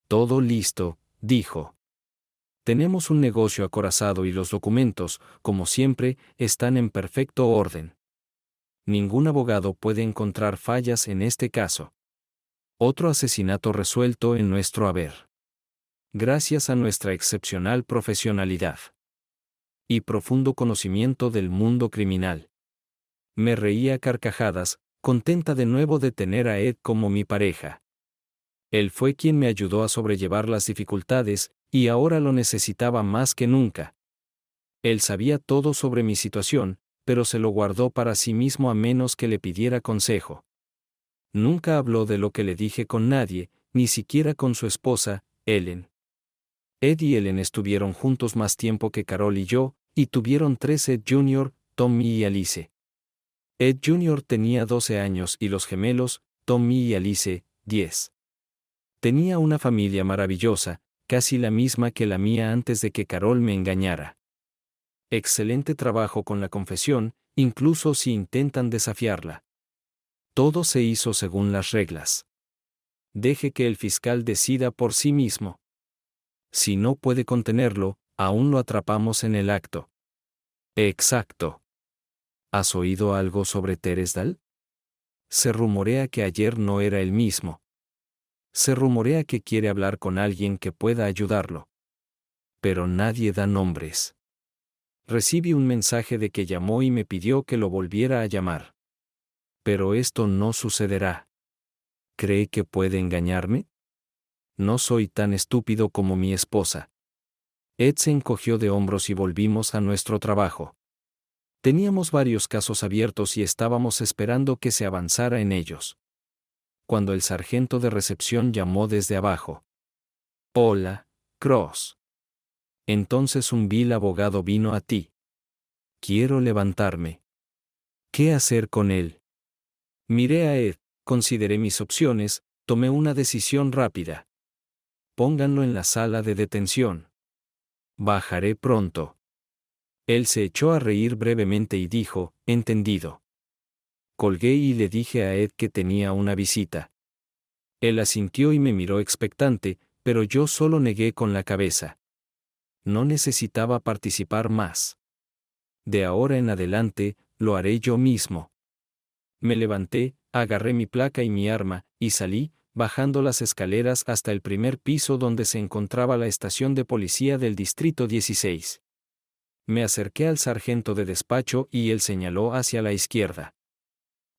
Todo listo, dijo. Tenemos un negocio acorazado y los documentos, como siempre, están en perfecto orden. Ningún abogado puede encontrar fallas en este caso. Otro asesinato resuelto en nuestro haber. Gracias a nuestra excepcional profesionalidad y profundo conocimiento del mundo criminal. Me reía a carcajadas, contenta de nuevo de tener a Ed como mi pareja. Él fue quien me ayudó a sobrellevar las dificultades, y ahora lo necesitaba más que nunca. Él sabía todo sobre mi situación, pero se lo guardó para sí mismo a menos que le pidiera consejo. Nunca habló de lo que le dije con nadie, ni siquiera con su esposa, Ellen. Ed y Ellen estuvieron juntos más tiempo que Carol y yo, y tuvieron 3 Ed Jr., Tommy y Alice. Ed Jr. tenía 12 años y los gemelos, Tommy y Alice, 10. Tenía una familia maravillosa, casi la misma que la mía antes de que Carol me engañara. Excelente trabajo con la confesión, incluso si intentan desafiarla. Todo se hizo según las reglas. Deje que el fiscal decida por sí mismo. Si no puede contenerlo, aún lo atrapamos en el acto. Exacto. ¿Has oído algo sobre Teresdal? Se rumorea que ayer no era el mismo. Se rumorea que quiere hablar con alguien que pueda ayudarlo. Pero nadie da nombres. Recibí un mensaje de que llamó y me pidió que lo volviera a llamar. Pero esto no sucederá. ¿Cree que puede engañarme? No soy tan estúpido como mi esposa. Ed se encogió de hombros y volvimos a nuestro trabajo. Teníamos varios casos abiertos y estábamos esperando que se avanzara en ellos. Cuando el sargento de recepción llamó desde abajo. Hola, Cross. Entonces un vil abogado vino a ti. Quiero levantarme. ¿Qué hacer con él? Miré a Ed, consideré mis opciones, tomé una decisión rápida. Pónganlo en la sala de detención. Bajaré pronto. Él se echó a reír brevemente y dijo, entendido. Colgué y le dije a Ed que tenía una visita. Él asintió y me miró expectante, pero yo solo negué con la cabeza. No necesitaba participar más. De ahora en adelante, lo haré yo mismo. Me levanté, agarré mi placa y mi arma, y salí, bajando las escaleras hasta el primer piso donde se encontraba la estación de policía del Distrito 16. Me acerqué al sargento de despacho y él señaló hacia la izquierda.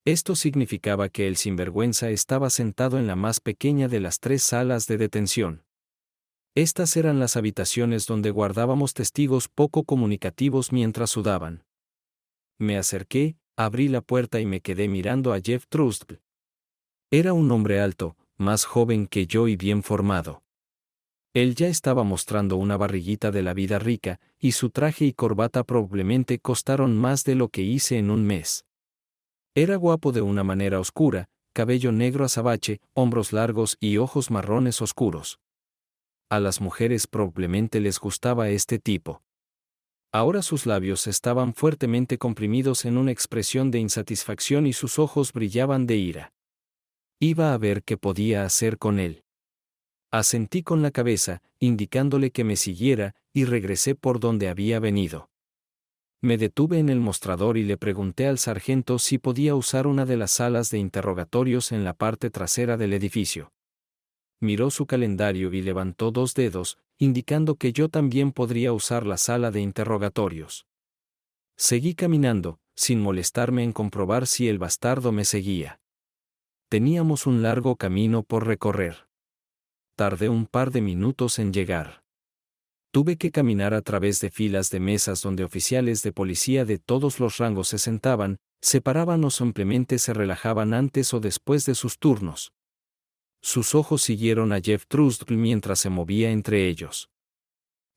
Esto significaba que el sinvergüenza estaba sentado en la más pequeña de las 3 salas de detención. Estas eran las habitaciones donde guardábamos testigos poco comunicativos mientras sudaban. Me acerqué, abrí la puerta y me quedé mirando a Jeff Trustl. Era un hombre alto, más joven que yo y bien formado. Él ya estaba mostrando una barriguita de la vida rica, y su traje y corbata probablemente costaron más de lo que hice en un mes. Era guapo de una manera oscura, cabello negro azabache, hombros largos y ojos marrones oscuros. A las mujeres probablemente les gustaba este tipo. Ahora sus labios estaban fuertemente comprimidos en una expresión de insatisfacción y sus ojos brillaban de ira. Iba a ver qué podía hacer con él. Asentí con la cabeza, indicándole que me siguiera, y regresé por donde había venido. Me detuve en el mostrador y le pregunté al sargento si podía usar una de las salas de interrogatorios en la parte trasera del edificio. Miró su calendario y levantó 2 dedos, indicando que yo también podría usar la sala de interrogatorios. Seguí caminando, sin molestarme en comprobar si el bastardo me seguía. Teníamos un largo camino por recorrer. Tardé un par de minutos en llegar. Tuve que caminar a través de filas de mesas donde oficiales de policía de todos los rangos se sentaban, se paraban o simplemente se relajaban antes o después de sus turnos. Sus ojos siguieron a Jeff Trusdell mientras se movía entre ellos.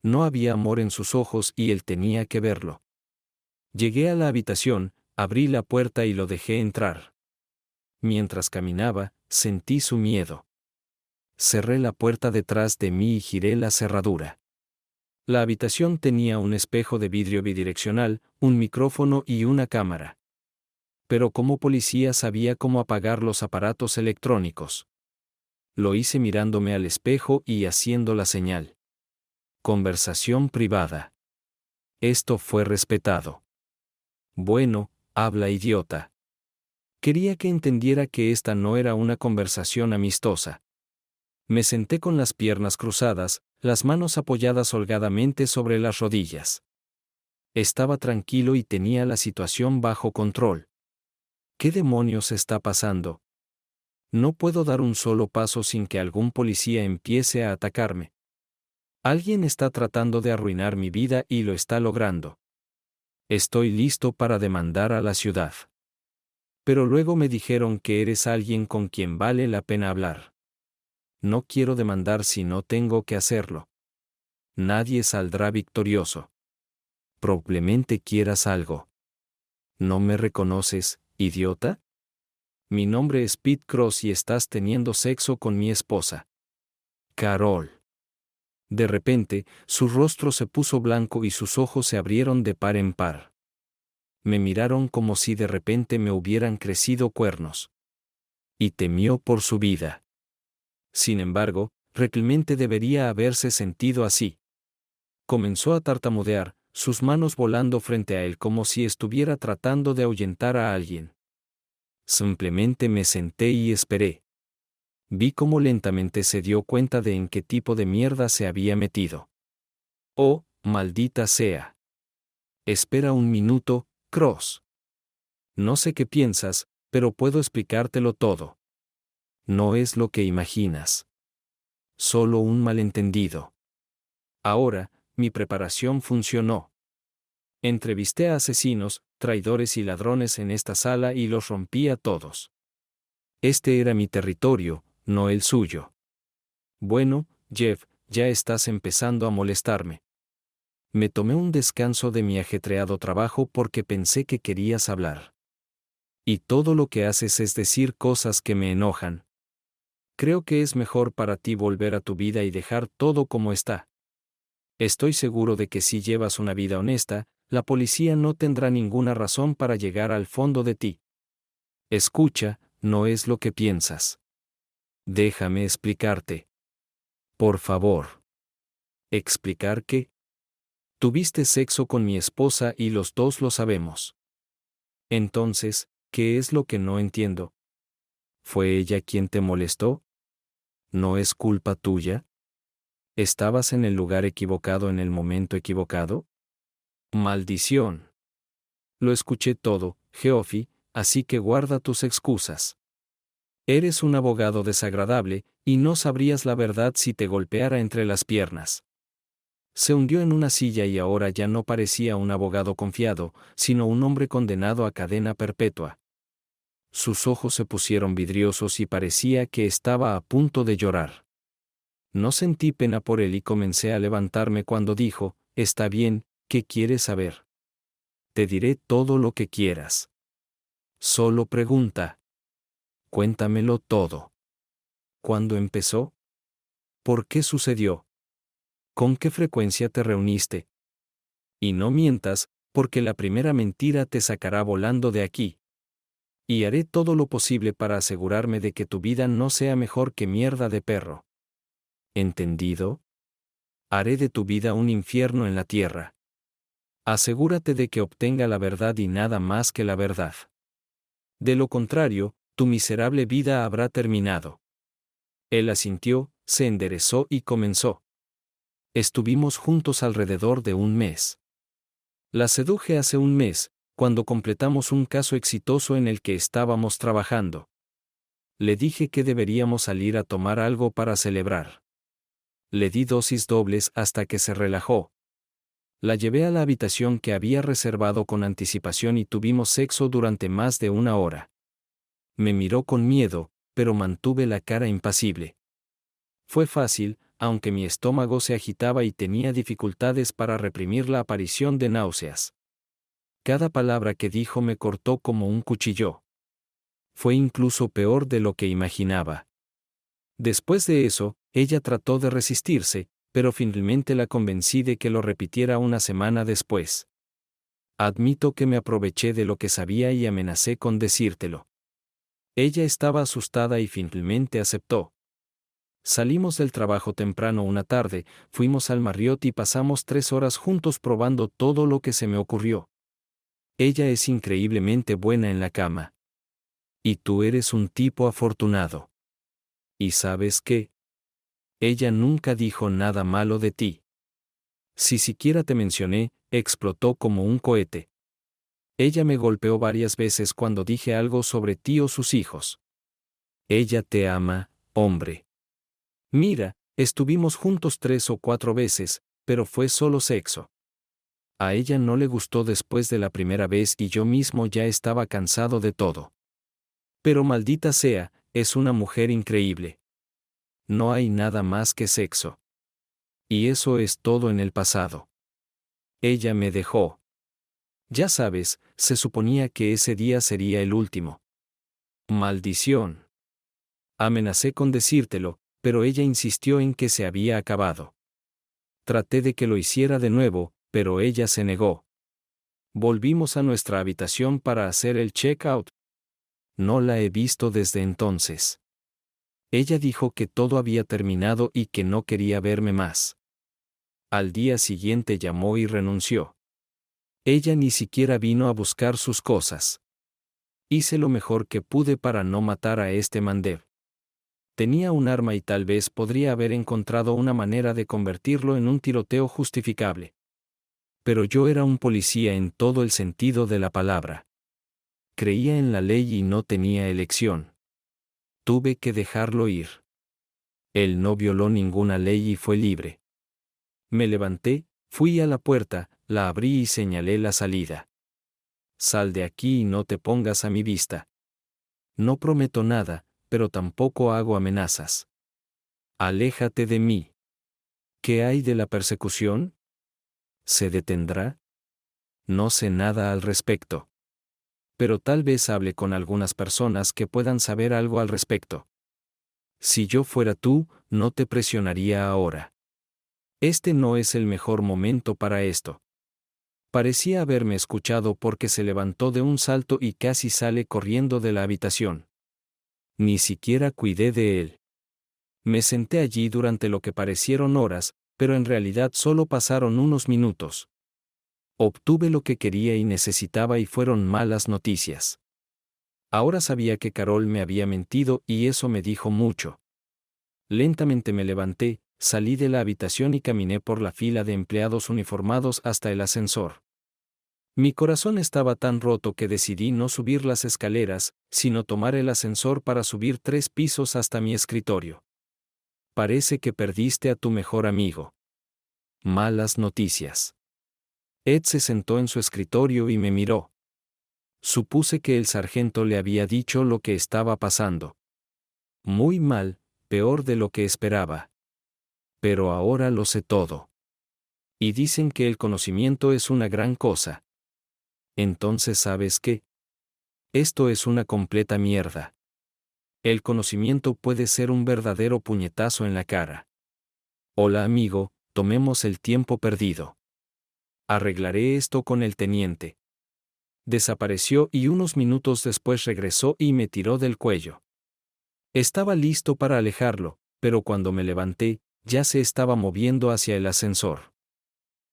No había amor en sus ojos y él tenía que verlo. Llegué a la habitación, abrí la puerta y lo dejé entrar. Mientras caminaba, sentí su miedo. Cerré la puerta detrás de mí y giré la cerradura. La habitación tenía un espejo de vidrio bidireccional, un micrófono y una cámara. Pero como policía sabía cómo apagar los aparatos electrónicos. Lo hice mirándome al espejo y haciendo la señal. Conversación privada. Esto fue respetado. Bueno, habla idiota. Quería que entendiera que esta no era una conversación amistosa. Me senté con las piernas cruzadas, las manos apoyadas holgadamente sobre las rodillas. Estaba tranquilo y tenía la situación bajo control. ¿Qué demonios está pasando? No puedo dar un solo paso sin que algún policía empiece a atacarme. Alguien está tratando de arruinar mi vida y lo está logrando. Estoy listo para demandar a la ciudad. Pero luego me dijeron que eres alguien con quien vale la pena hablar. No quiero demandar si no tengo que hacerlo. Nadie saldrá victorioso. Probablemente quieras algo. ¿No me reconoces, idiota? Mi nombre es Pete Cross y estás teniendo sexo con mi esposa. Carol. De repente, su rostro se puso blanco y sus ojos se abrieron de par en par. Me miraron como si de repente me hubieran crecido cuernos. Y temió por su vida. Sin embargo, realmente debería haberse sentido así. Comenzó a tartamudear, sus manos volando frente a él como si estuviera tratando de ahuyentar a alguien. Simplemente me senté y esperé. Vi cómo lentamente se dio cuenta de en qué tipo de mierda se había metido. Oh, maldita sea. Espera un minuto, Cross. No sé qué piensas, pero puedo explicártelo todo. No es lo que imaginas. Solo un malentendido. Ahora, mi preparación funcionó. Entrevisté a asesinos, traidores y ladrones en esta sala y los rompí a todos. Este era mi territorio, no el suyo. Bueno, Jeff, ya estás empezando a molestarme. Me tomé un descanso de mi ajetreado trabajo porque pensé que querías hablar. Y todo lo que haces es decir cosas que me enojan. Creo que es mejor para ti volver a tu vida y dejar todo como está. Estoy seguro de que si llevas una vida honesta, la policía no tendrá ninguna razón para llegar al fondo de ti. Escucha, no es lo que piensas. Déjame explicarte. Por favor. ¿Explicar qué? Tuviste sexo con mi esposa y los dos lo sabemos. Entonces, ¿qué es lo que no entiendo? ¿Fue ella quien te molestó? ¿No es culpa tuya? ¿Estabas en el lugar equivocado en el momento equivocado? Maldición. Lo escuché todo, Geoffrey, así que guarda tus excusas. Eres un abogado desagradable, y no sabrías la verdad si te golpeara entre las piernas. Se hundió en una silla y ahora ya no parecía un abogado confiado, sino un hombre condenado a cadena perpetua. Sus ojos se pusieron vidriosos y parecía que estaba a punto de llorar. No sentí pena por él y comencé a levantarme cuando dijo, «Está bien, ¿qué quieres saber? Te diré todo lo que quieras. Solo pregunta. Cuéntamelo todo. ¿Cuándo empezó? ¿Por qué sucedió? ¿Con qué frecuencia te reuniste? Y no mientas, porque la primera mentira te sacará volando de aquí. Y haré todo lo posible para asegurarme de que tu vida no sea mejor que mierda de perro. ¿Entendido? Haré de tu vida un infierno en la tierra. Asegúrate de que obtenga la verdad y nada más que la verdad. De lo contrario, tu miserable vida habrá terminado. Él asintió, se enderezó y comenzó. Estuvimos juntos alrededor de un mes. La seduje hace un mes, cuando completamos un caso exitoso en el que estábamos trabajando. Le dije que deberíamos salir a tomar algo para celebrar. Le di dosis dobles hasta que se relajó. La llevé a la habitación que había reservado con anticipación y tuvimos sexo durante más de una hora. Me miró con miedo, pero mantuve la cara impasible. Fue fácil, aunque mi estómago se agitaba y tenía dificultades para reprimir la aparición de náuseas. Cada palabra que dijo me cortó como un cuchillo. Fue incluso peor de lo que imaginaba. Después de eso, ella trató de resistirse, pero finalmente la convencí de que lo repitiera una semana después. Admito que me aproveché de lo que sabía y amenacé con decírtelo. Ella estaba asustada y finalmente aceptó. Salimos del trabajo temprano una tarde, fuimos al Marriott y pasamos 3 horas juntos probando todo lo que se me ocurrió. Ella es increíblemente buena en la cama. Y tú eres un tipo afortunado. ¿Y sabes qué? Ella nunca dijo nada malo de ti. Si siquiera te mencioné, explotó como un cohete. Ella me golpeó varias veces cuando dije algo sobre ti o sus hijos. Ella te ama, hombre. Mira, estuvimos juntos 3 o 4 veces, pero fue solo sexo. A ella no le gustó después de la primera vez y yo mismo ya estaba cansado de todo. Pero maldita sea, es una mujer increíble. No hay nada más que sexo. Y eso es todo en el pasado. Ella me dejó. Ya sabes, se suponía que ese día sería el último. Maldición. Amenacé con decírtelo, pero ella insistió en que se había acabado. Traté de que lo hiciera de nuevo, pero ella se negó. Volvimos a nuestra habitación para hacer el check-out. No la he visto desde entonces. Ella dijo que todo había terminado y que no quería verme más. Al día siguiente llamó y renunció. Ella ni siquiera vino a buscar sus cosas. Hice lo mejor que pude para no matar a este Mandev. Tenía un arma y tal vez podría haber encontrado una manera de convertirlo en un tiroteo justificable. Pero yo era un policía en todo el sentido de la palabra. Creía en la ley y no tenía elección. Tuve que dejarlo ir. Él no violó ninguna ley y fue libre. Me levanté, fui a la puerta, la abrí y señalé la salida. Sal de aquí y no te pongas a mi vista. No prometo nada, pero tampoco hago amenazas. Aléjate de mí. ¿Qué hay de la persecución? ¿Se detendrá? No sé nada al respecto. Pero tal vez hable con algunas personas que puedan saber algo al respecto. Si yo fuera tú, no te presionaría ahora. Este no es el mejor momento para esto. Parecía haberme escuchado porque se levantó de un salto y casi sale corriendo de la habitación. Ni siquiera cuidé de él. Me senté allí durante lo que parecieron horas, pero en realidad solo pasaron unos minutos. Obtuve lo que quería y necesitaba y fueron malas noticias. Ahora sabía que Carol me había mentido y eso me dijo mucho. Lentamente me levanté, salí de la habitación y caminé por la fila de empleados uniformados hasta el ascensor. Mi corazón estaba tan roto que decidí no subir las escaleras, sino tomar el ascensor para subir 3 pisos hasta mi escritorio. Parece que perdiste a tu mejor amigo. Malas noticias. Ed se sentó en su escritorio y me miró. Supuse que el sargento le había dicho lo que estaba pasando. Muy mal, peor de lo que esperaba. Pero ahora lo sé todo. Y dicen que el conocimiento es una gran cosa. Entonces, ¿sabes qué? Esto es una completa mierda. El conocimiento puede ser un verdadero puñetazo en la cara. Hola amigo, tomemos el tiempo perdido. Arreglaré esto con el teniente. Desapareció y unos minutos después regresó y me tiró del cuello. Estaba listo para alejarlo, pero cuando me levanté, ya se estaba moviendo hacia el ascensor.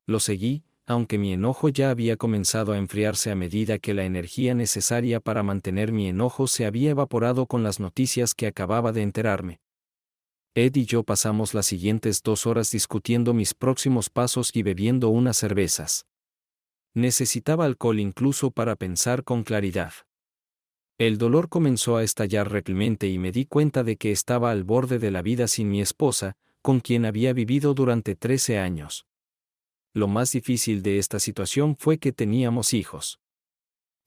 Lo seguí, aunque mi enojo ya había comenzado a enfriarse a medida que la energía necesaria para mantener mi enojo se había evaporado con las noticias que acababa de enterarme. Ed y yo pasamos las siguientes 2 horas discutiendo mis próximos pasos y bebiendo unas cervezas. Necesitaba alcohol incluso para pensar con claridad. El dolor comenzó a estallar replemente y me di cuenta de que estaba al borde de la vida sin mi esposa, con quien había vivido durante 13 años. Lo más difícil de esta situación fue que teníamos hijos.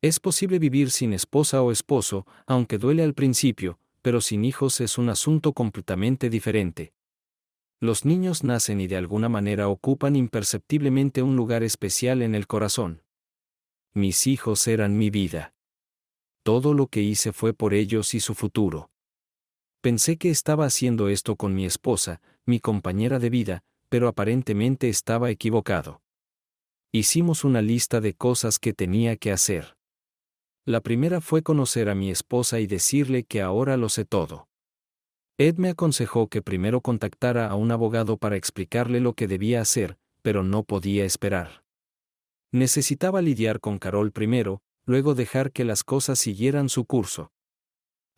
Es posible vivir sin esposa o esposo, aunque duele al principio, pero sin hijos es un asunto completamente diferente. Los niños nacen y de alguna manera ocupan imperceptiblemente un lugar especial en el corazón. Mis hijos eran mi vida. Todo lo que hice fue por ellos y su futuro. Pensé que estaba haciendo esto con mi esposa, mi compañera de vida, pero aparentemente estaba equivocado. Hicimos una lista de cosas que tenía que hacer. La primera fue conocer a mi esposa y decirle que ahora lo sé todo. Ed me aconsejó que primero contactara a un abogado para explicarle lo que debía hacer, pero no podía esperar. Necesitaba lidiar con Carol primero, luego dejar que las cosas siguieran su curso.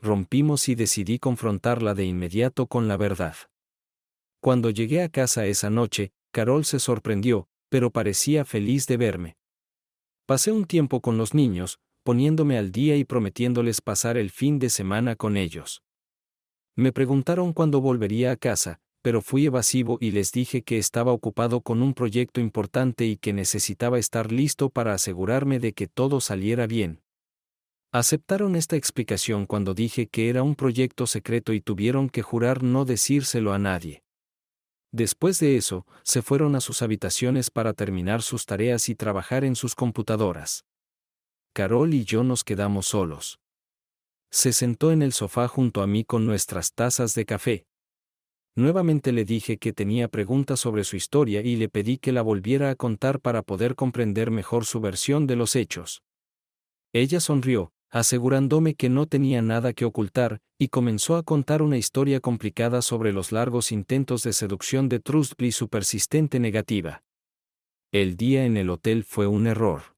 Rompimos y decidí confrontarla de inmediato con la verdad. Cuando llegué a casa esa noche, Carol se sorprendió, pero parecía feliz de verme. Pasé un tiempo con los niños, poniéndome al día y prometiéndoles pasar el fin de semana con ellos. Me preguntaron cuándo volvería a casa, pero fui evasivo y les dije que estaba ocupado con un proyecto importante y que necesitaba estar listo para asegurarme de que todo saliera bien. Aceptaron esta explicación cuando dije que era un proyecto secreto y tuvieron que jurar no decírselo a nadie. Después de eso, se fueron a sus habitaciones para terminar sus tareas y trabajar en sus computadoras. Carol y yo nos quedamos solos. Se sentó en el sofá junto a mí con nuestras tazas de café. Nuevamente le dije que tenía preguntas sobre su historia y le pedí que la volviera a contar para poder comprender mejor su versión de los hechos. Ella sonrió, asegurándome que no tenía nada que ocultar, y comenzó a contar una historia complicada sobre los largos intentos de seducción de Trustby y su persistente negativa. El día en el hotel fue un error.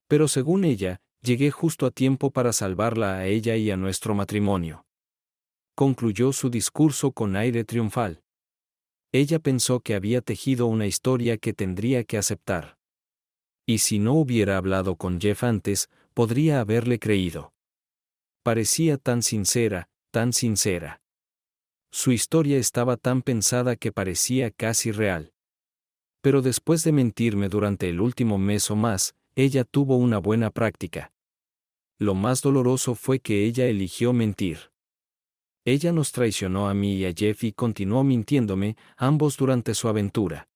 Pero según ella, llegué justo a tiempo para salvarla a ella y a nuestro matrimonio. Concluyó su discurso con aire triunfal. Ella pensó que había tejido una historia que tendría que aceptar. Y si no hubiera hablado con Jeff antes, podría haberle creído. Parecía tan sincera, tan sincera. Su historia estaba tan pensada que parecía casi real. Pero después de mentirme durante el último mes o más, ella tuvo una buena práctica. Lo más doloroso fue que ella eligió mentir. Ella nos traicionó a mí y a Jeff y continuó mintiéndome, ambos durante su aventura.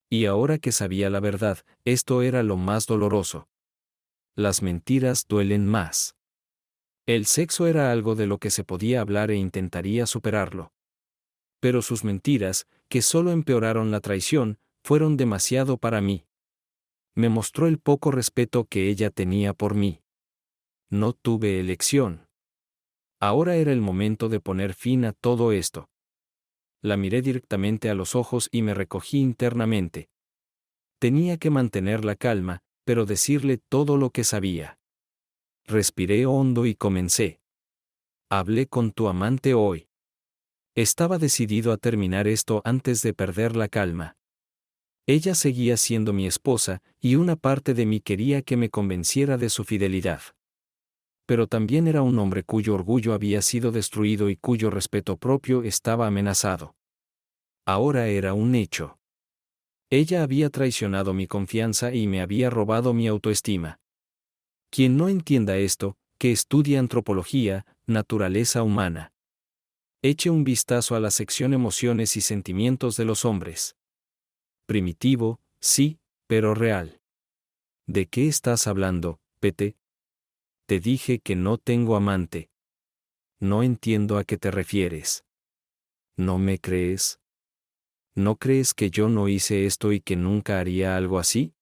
Y ahora que sabía la verdad, esto era lo más doloroso. Las mentiras duelen más. El sexo era algo de lo que se podía hablar e intentaría superarlo. Pero sus mentiras, que solo empeoraron la traición, fueron demasiado para mí. Me mostró el poco respeto que ella tenía por mí. No tuve elección. Ahora era el momento de poner fin a todo esto. La miré directamente a los ojos y me recogí internamente. Tenía que mantener la calma, pero decirle todo lo que sabía. Respiré hondo y comencé. Hablé con tu amante hoy. Estaba decidido a terminar esto antes de perder la calma. Ella seguía siendo mi esposa, y una parte de mí quería que me convenciera de su fidelidad. Pero también era un hombre cuyo orgullo había sido destruido y cuyo respeto propio estaba amenazado. Ahora era un hecho. Ella había traicionado mi confianza y me había robado mi autoestima. Quien no entienda esto, que estudie antropología, naturaleza humana. Eche un vistazo a la sección emociones y sentimientos de los hombres. Primitivo, sí, pero real. ¿De qué estás hablando, Pete? Te dije que no tengo amante. No entiendo a qué te refieres. ¿No me crees? ¿No crees que yo no hice esto y que nunca haría algo así?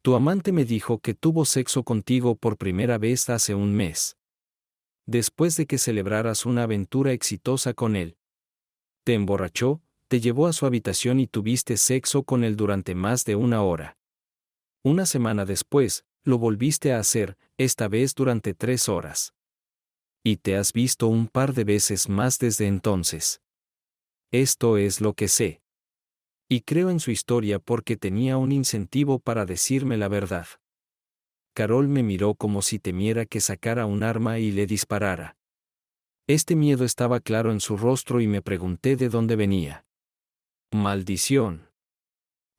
Tu amante me dijo que tuvo sexo contigo por primera vez hace un mes. Después de que celebraras una aventura exitosa con él. Te emborrachó, te llevó a su habitación y tuviste sexo con él durante más de 1 hora. Una semana después, lo volviste a hacer, esta vez durante 3 horas. Y te has visto un par de veces más desde entonces. Esto es lo que sé. Y creo en su historia porque tenía un incentivo para decirme la verdad. Carol me miró como si temiera que sacara un arma y le disparara. Este miedo estaba claro en su rostro y me pregunté de dónde venía. Maldición.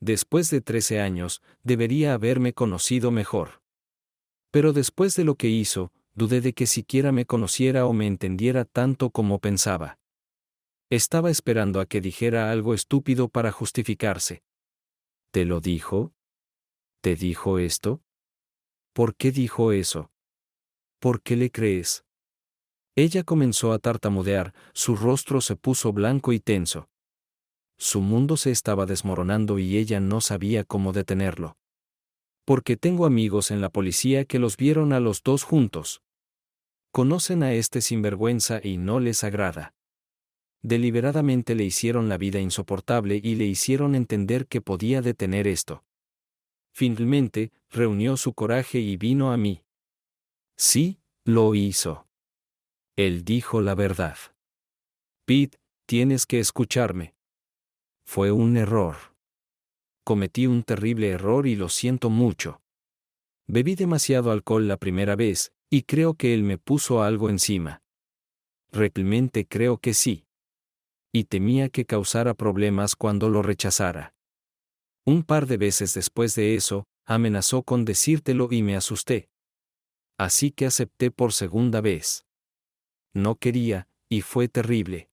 Después de 13 años, debería haberme conocido mejor. Pero después de lo que hizo, dudé de que siquiera me conociera o me entendiera tanto como pensaba. Estaba esperando a que dijera algo estúpido para justificarse. ¿Te lo dijo? ¿Te dijo esto? ¿Por qué dijo eso? ¿Por qué le crees? Ella comenzó a tartamudear, su rostro se puso blanco y tenso. Su mundo se estaba desmoronando y ella no sabía cómo detenerlo. Porque tengo amigos en la policía que los vieron a los dos juntos. Conocen a este sinvergüenza y no les agrada. Deliberadamente le hicieron la vida insoportable y le hicieron entender que podía detener esto. Finalmente, reunió su coraje y vino a mí. Sí, lo hizo. Él dijo la verdad. Pete, tienes que escucharme. Fue un error. Cometí un terrible error y lo siento mucho. Bebí demasiado alcohol la primera vez, y creo que él me puso algo encima. Realmente creo que sí. Y temía que causara problemas cuando lo rechazara. Un par de veces después de eso, amenazó con decírtelo y me asusté. Así que acepté por segunda vez. No quería, y fue terrible.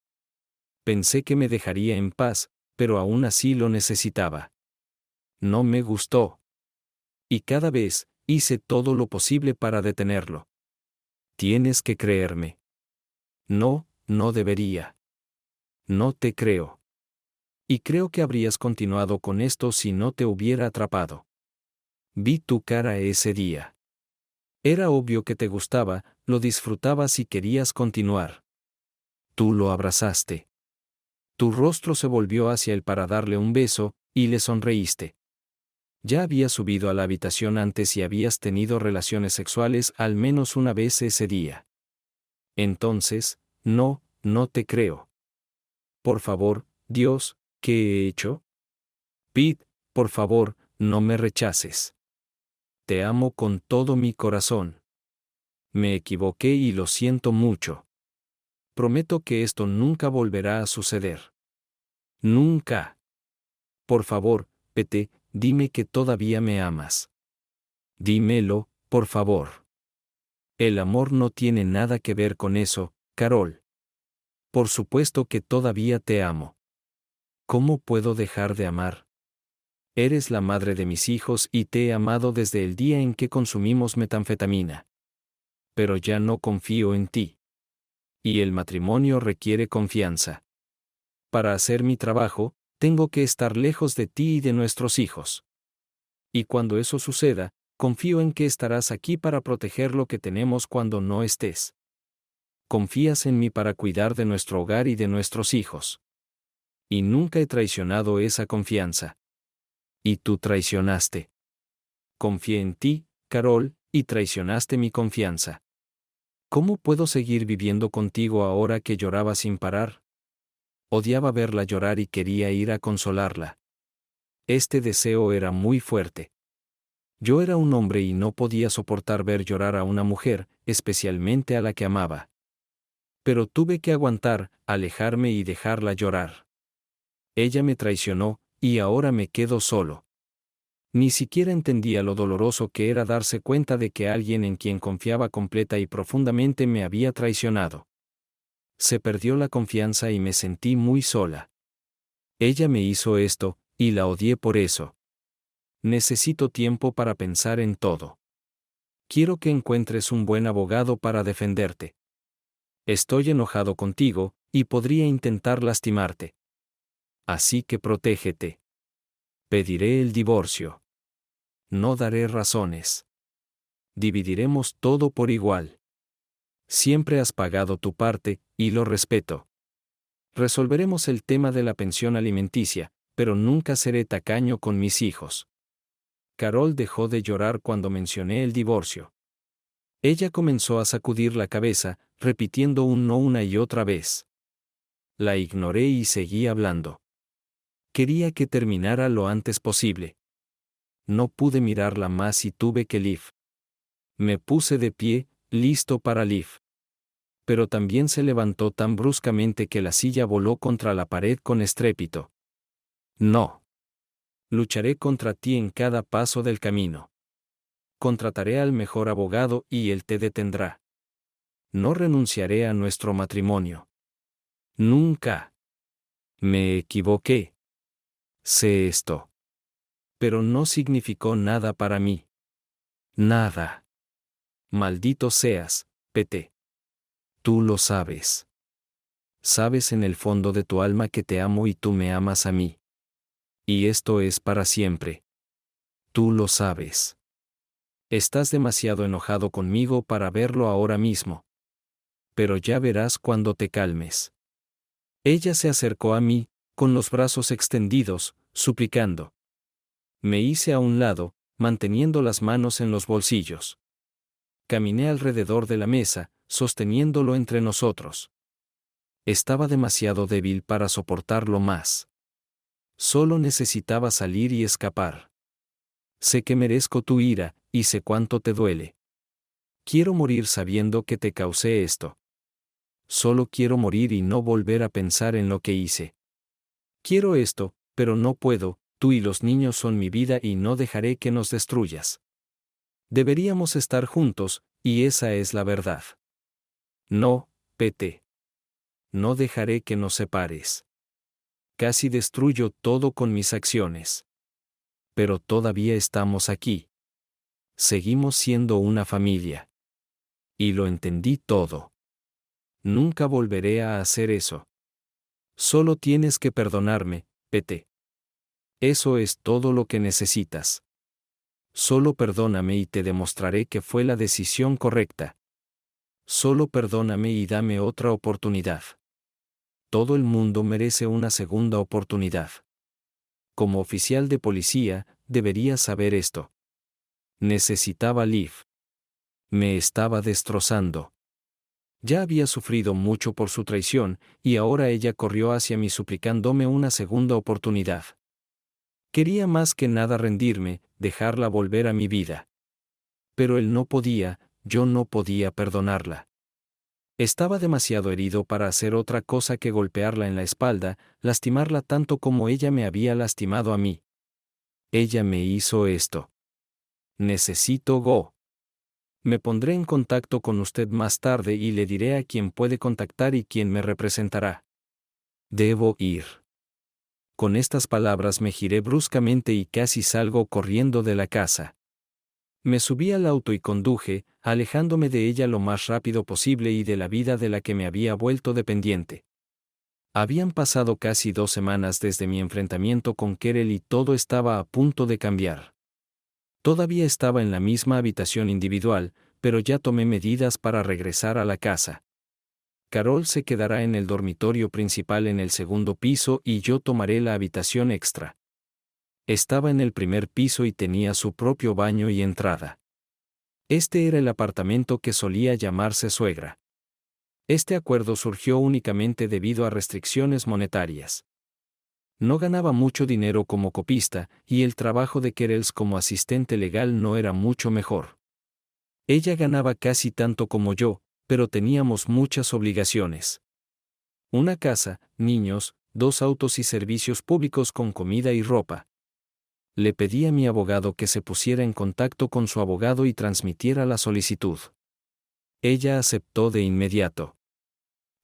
Pensé que me dejaría en paz, pero aún así lo necesitaba. No me gustó. Y cada vez, hice todo lo posible para detenerlo. Tienes que creerme. No, no debería. No te creo. Y creo que habrías continuado con esto si no te hubiera atrapado. Vi tu cara ese día. Era obvio que te gustaba, lo disfrutabas y querías continuar. Tú lo abrazaste. Tu rostro se volvió hacia él para darle un beso, y le sonreíste. Ya habías subido a la habitación antes y habías tenido relaciones sexuales al menos una vez ese día. Entonces, no, no te creo. Por favor, Dios, ¿qué he hecho? Pete, por favor, no me rechaces. Te amo con todo mi corazón. Me equivoqué y lo siento mucho. Prometo que esto nunca volverá a suceder. Nunca. Por favor, Pete, dime que todavía me amas. Dímelo, por favor. El amor no tiene nada que ver con eso, Carol. Por supuesto que todavía te amo. ¿Cómo puedo dejar de amar? Eres la madre de mis hijos y te he amado desde el día en que consumimos metanfetamina. Pero ya no confío en ti. Y el matrimonio requiere confianza. Para hacer mi trabajo, tengo que estar lejos de ti y de nuestros hijos. Y cuando eso suceda, confío en que estarás aquí para proteger lo que tenemos cuando no estés. Confías en mí para cuidar de nuestro hogar y de nuestros hijos. Y nunca he traicionado esa confianza. Y tú traicionaste. Confié en ti, Carol, y traicionaste mi confianza. ¿Cómo puedo seguir viviendo contigo ahora que lloraba sin parar? Odiaba verla llorar y quería ir a consolarla. Este deseo era muy fuerte. Yo era un hombre y no podía soportar ver llorar a una mujer, especialmente a la que amaba. Pero tuve que aguantar, alejarme y dejarla llorar. Ella me traicionó, y ahora me quedo solo. Ni siquiera entendía lo doloroso que era darse cuenta de que alguien en quien confiaba completa y profundamente me había traicionado. Se perdió la confianza y me sentí muy sola. Ella me hizo esto, y la odié por eso. Necesito tiempo para pensar en todo. Quiero que encuentres un buen abogado para defenderte. Estoy enojado contigo, y podría intentar lastimarte. Así que protégete. Pediré el divorcio. No daré razones. Dividiremos todo por igual. Siempre has pagado tu parte, y lo respeto. Resolveremos el tema de la pensión alimenticia, pero nunca seré tacaño con mis hijos. Carol dejó de llorar cuando mencioné el divorcio. Ella comenzó a sacudir la cabeza, repitiendo un no una y otra vez. La ignoré y seguí hablando. Quería que terminara lo antes posible. No pude mirarla más y tuve que leave. Me puse de pie, listo para leave. Pero también se levantó tan bruscamente que la silla voló contra la pared con estrépito. No. Lucharé contra ti en cada paso del camino. Contrataré al mejor abogado y él te detendrá. No renunciaré a nuestro matrimonio. Nunca. Me equivoqué. Sé esto. Pero no significó nada para mí. Nada. Maldito seas, Pete. Tú lo sabes. Sabes en el fondo de tu alma que te amo y tú me amas a mí. Y esto es para siempre. Tú lo sabes. Estás demasiado enojado conmigo para verlo ahora mismo. Pero ya verás cuando te calmes. Ella se acercó a mí, con los brazos extendidos, suplicando. Me hice a un lado, manteniendo las manos en los bolsillos. Caminé alrededor de la mesa, sosteniéndolo entre nosotros. Estaba demasiado débil para soportarlo más. Solo necesitaba salir y escapar. Sé que merezco tu ira, y sé cuánto te duele. Quiero morir sabiendo que te causé esto. Solo quiero morir y no volver a pensar en lo que hice. Quiero esto, pero no puedo, tú y los niños son mi vida y no dejaré que nos destruyas. Deberíamos estar juntos, y esa es la verdad. No, Pete. No dejaré que nos separes. Casi destruyo todo con mis acciones. Pero todavía estamos aquí. Seguimos siendo una familia. Y lo entendí todo. Nunca volveré a hacer eso. Solo tienes que perdonarme, Pete. Eso es todo lo que necesitas. Solo perdóname y te demostraré que fue la decisión correcta. Solo perdóname y dame otra oportunidad. Todo el mundo merece una segunda oportunidad. Como oficial de policía, deberías saber esto. Necesitaba Liv. Me estaba destrozando. Ya había sufrido mucho por su traición, y ahora ella corrió hacia mí suplicándome una segunda oportunidad. Quería más que nada rendirme, dejarla volver a mi vida. Pero él no podía, yo no podía perdonarla. Estaba demasiado herido para hacer otra cosa que golpearla en la espalda, lastimarla tanto como ella me había lastimado a mí. Ella me hizo esto. Necesito go. Me pondré en contacto con usted más tarde y le diré a quién puede contactar y quién me representará. Debo ir. Con estas palabras me giré bruscamente y casi salgo corriendo de la casa. Me subí al auto y conduje, alejándome de ella lo más rápido posible y de la vida de la que me había vuelto dependiente. Habían pasado casi 2 semanas desde mi enfrentamiento con Kerel y todo estaba a punto de cambiar. Todavía estaba en la misma habitación individual, pero ya tomé medidas para regresar a la casa. Carol se quedará en el dormitorio principal en el segundo piso y yo tomaré la habitación extra. Estaba en el primer piso y tenía su propio baño y entrada. Este era el apartamento que solía llamarse suegra. Este acuerdo surgió únicamente debido a restricciones monetarias. No ganaba mucho dinero como copista, y el trabajo de Kerels como asistente legal no era mucho mejor. Ella ganaba casi tanto como yo, pero teníamos muchas obligaciones. Una casa, niños, 2 autos y servicios públicos con comida y ropa. Le pedí a mi abogado que se pusiera en contacto con su abogado y transmitiera la solicitud. Ella aceptó de inmediato.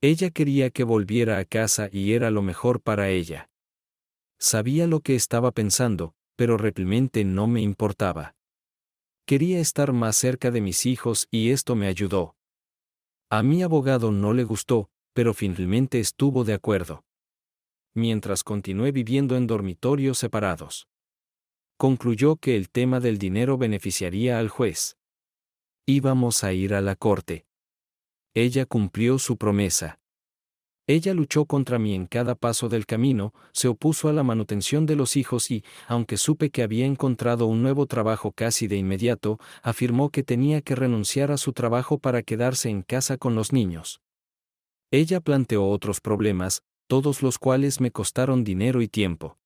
Ella quería que volviera a casa y era lo mejor para ella. Sabía lo que estaba pensando, pero realmente no me importaba. Quería estar más cerca de mis hijos y esto me ayudó. A mi abogado no le gustó, pero finalmente estuvo de acuerdo. Mientras continué viviendo en dormitorios separados. Concluyó que el tema del dinero beneficiaría al juez. Íbamos a ir a la corte. Ella cumplió su promesa. Ella luchó contra mí en cada paso del camino, se opuso a la manutención de los hijos y, aunque supe que había encontrado un nuevo trabajo casi de inmediato, afirmó que tenía que renunciar a su trabajo para quedarse en casa con los niños. Ella planteó otros problemas, todos los cuales me costaron dinero y tiempo.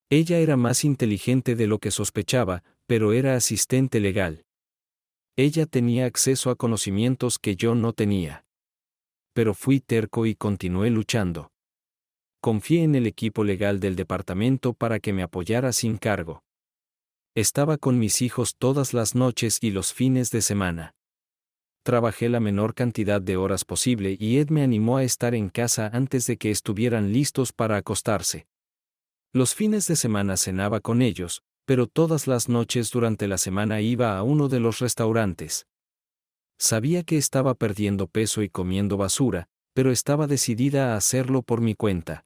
Ella era más inteligente de lo que sospechaba, pero era asistente legal. Ella tenía acceso a conocimientos que yo no tenía. Pero fui terco y continué luchando. Confié en el equipo legal del departamento para que me apoyara sin cargo. Estaba con mis hijos todas las noches y los fines de semana. Trabajé la menor cantidad de horas posible y Ed me animó a estar en casa antes de que estuvieran listos para acostarse. Los fines de semana cenaba con ellos, pero todas las noches durante la semana iba a uno de los restaurantes. Sabía que estaba perdiendo peso y comiendo basura, pero estaba decidida a hacerlo por mi cuenta.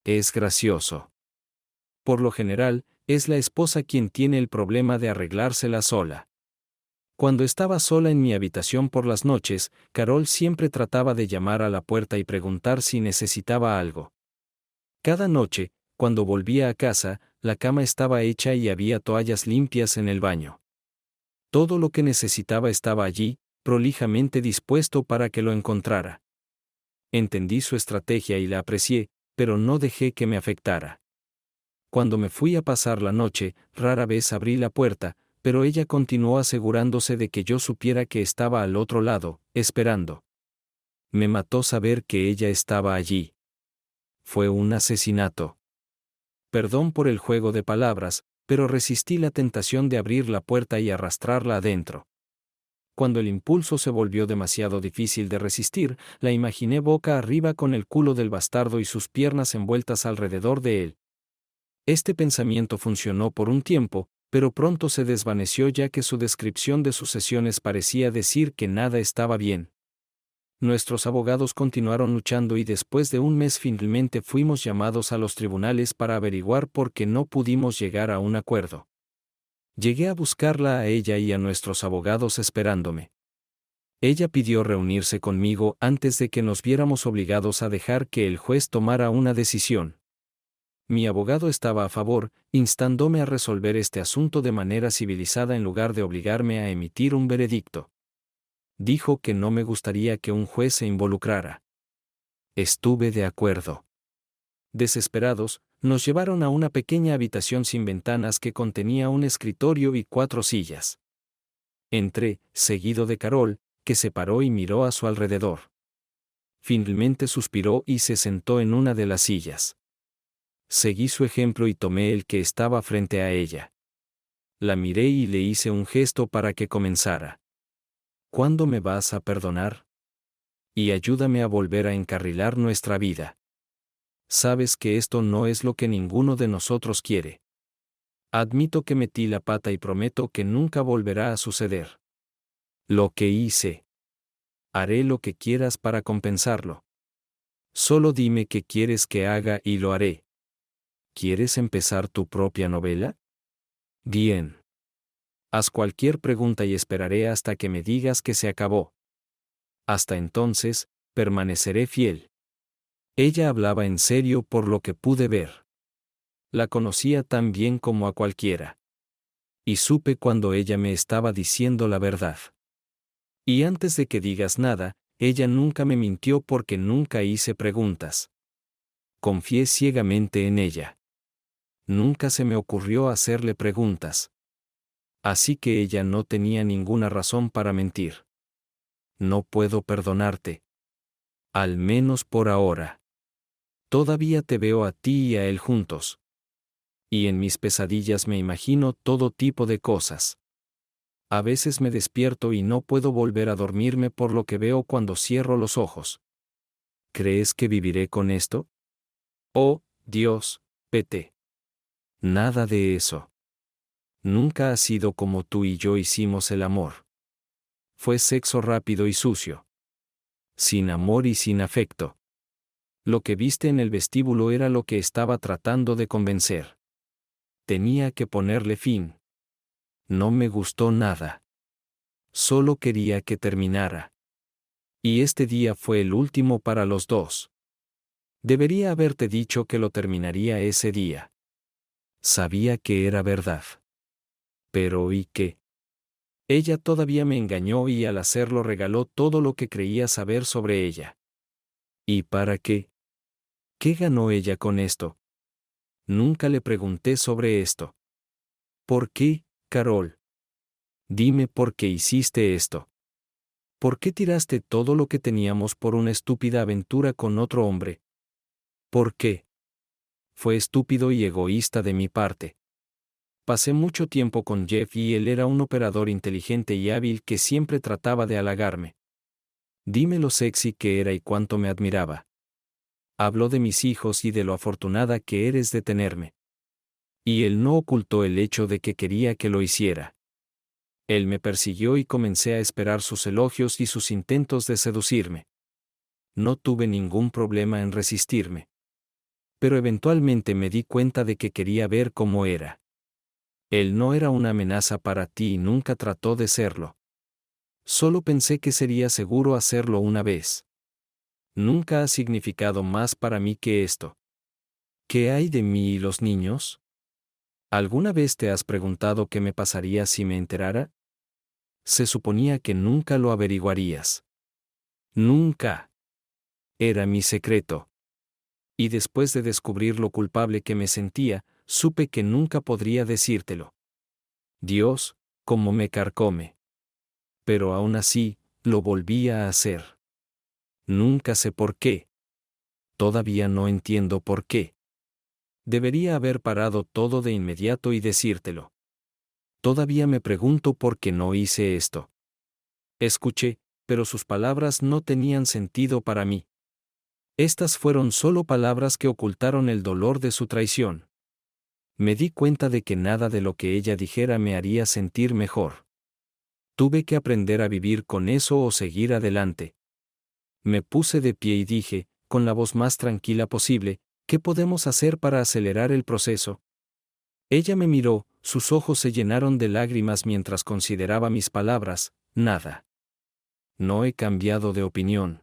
Es gracioso. Por lo general, es la esposa quien tiene el problema de arreglársela sola. Cuando estaba sola en mi habitación por las noches, Carol siempre trataba de llamar a la puerta y preguntar si necesitaba algo. Cada noche, cuando volvía a casa, la cama estaba hecha y había toallas limpias en el baño. Todo lo que necesitaba estaba allí, prolijamente dispuesto para que lo encontrara. Entendí su estrategia y la aprecié, pero no dejé que me afectara. Cuando me fui a pasar la noche, rara vez abrí la puerta, pero ella continuó asegurándose de que yo supiera que estaba al otro lado, esperando. Me mató saber que ella estaba allí. Fue un asesinato. Perdón por el juego de palabras, pero resistí la tentación de abrir la puerta y arrastrarla adentro. Cuando el impulso se volvió demasiado difícil de resistir, la imaginé boca arriba con el culo del bastardo y sus piernas envueltas alrededor de él. Este pensamiento funcionó por un tiempo, pero pronto se desvaneció ya que su descripción de sus sesiones parecía decir que nada estaba bien. Nuestros abogados continuaron luchando y después de un mes finalmente fuimos llamados a los tribunales para averiguar por qué no pudimos llegar a un acuerdo. Llegué a buscarla a ella y a nuestros abogados esperándome. Ella pidió reunirse conmigo antes de que nos viéramos obligados a dejar que el juez tomara una decisión. Mi abogado estaba a favor, instándome a resolver este asunto de manera civilizada en lugar de obligarme a emitir un veredicto. Dijo que no me gustaría que un juez se involucrara. Estuve de acuerdo. Desesperados, nos llevaron a una pequeña habitación sin ventanas que contenía un escritorio y 4 sillas. Entré, seguido de Carol, que se paró y miró a su alrededor. Finalmente suspiró y se sentó en una de las sillas. Seguí su ejemplo y tomé el que estaba frente a ella. La miré y le hice un gesto para que comenzara. ¿Cuándo me vas a perdonar? Y ayúdame a volver a encarrilar nuestra vida. Sabes que esto no es lo que ninguno de nosotros quiere. Admito que metí la pata y prometo que nunca volverá a suceder. Lo que hice. Haré lo que quieras para compensarlo. Solo dime qué quieres que haga y lo haré. ¿Quieres empezar tu propia novela? Bien. Haz cualquier pregunta y esperaré hasta que me digas que se acabó. Hasta entonces, permaneceré fiel. Ella hablaba en serio por lo que pude ver. La conocía tan bien como a cualquiera. Y supe cuando ella me estaba diciendo la verdad. Y antes de que digas nada, ella nunca me mintió porque nunca hice preguntas. Confié ciegamente en ella. Nunca se me ocurrió hacerle preguntas. Así que ella no tenía ninguna razón para mentir. No puedo perdonarte. Al menos por ahora. Todavía te veo a ti y a él juntos. Y en mis pesadillas me imagino todo tipo de cosas. A veces me despierto y no puedo volver a dormirme por lo que veo cuando cierro los ojos. ¿Crees que viviré con esto? Oh, Dios, Pete. Nada de eso. Nunca ha sido como tú y yo hicimos el amor. Fue sexo rápido y sucio. Sin amor y sin afecto. Lo que viste en el vestíbulo era lo que estaba tratando de convencer. Tenía que ponerle fin. No me gustó nada. Solo quería que terminara. Y este día fue el último para los dos. Debería haberte dicho que lo terminaría ese día. Sabía que era verdad. Pero ¿y qué? Ella todavía me engañó y al hacerlo regaló todo lo que creía saber sobre ella. ¿Y para qué? ¿Qué ganó ella con esto? Nunca le pregunté sobre esto. ¿Por qué, Carol? Dime por qué hiciste esto. ¿Por qué tiraste todo lo que teníamos por una estúpida aventura con otro hombre? ¿Por qué? Fue estúpido y egoísta de mi parte. Pasé mucho tiempo con Jeff y él era un operador inteligente y hábil que siempre trataba de halagarme. Dime lo sexy que era y cuánto me admiraba. Habló de mis hijos y de lo afortunada que eres de tenerme. Y él no ocultó el hecho de que quería que lo hiciera. Él me persiguió y comencé a esperar sus elogios y sus intentos de seducirme. No tuve ningún problema en resistirme. Pero eventualmente me di cuenta de que quería ver cómo era. Él no era una amenaza para ti y nunca trató de serlo. Solo pensé que sería seguro hacerlo una vez. Nunca ha significado más para mí que esto. ¿Qué hay de mí y los niños? ¿Alguna vez te has preguntado qué me pasaría si me enterara? Se suponía que nunca lo averiguarías. Nunca. Era mi secreto. Y después de descubrir lo culpable que me sentía, supe que nunca podría decírtelo. Dios, cómo me carcome. Pero aún así, lo volvía a hacer. Nunca sé por qué. Todavía no entiendo por qué. Debería haber parado todo de inmediato y decírtelo. Todavía me pregunto por qué no hice esto. Escuché, pero sus palabras no tenían sentido para mí. Estas fueron solo palabras que ocultaron el dolor de su traición. Me di cuenta de que nada de lo que ella dijera me haría sentir mejor. Tuve que aprender a vivir con eso o seguir adelante. Me puse de pie y dije, con la voz más tranquila posible, ¿qué podemos hacer para acelerar el proceso? Ella me miró, sus ojos se llenaron de lágrimas mientras consideraba mis palabras, nada. No he cambiado de opinión.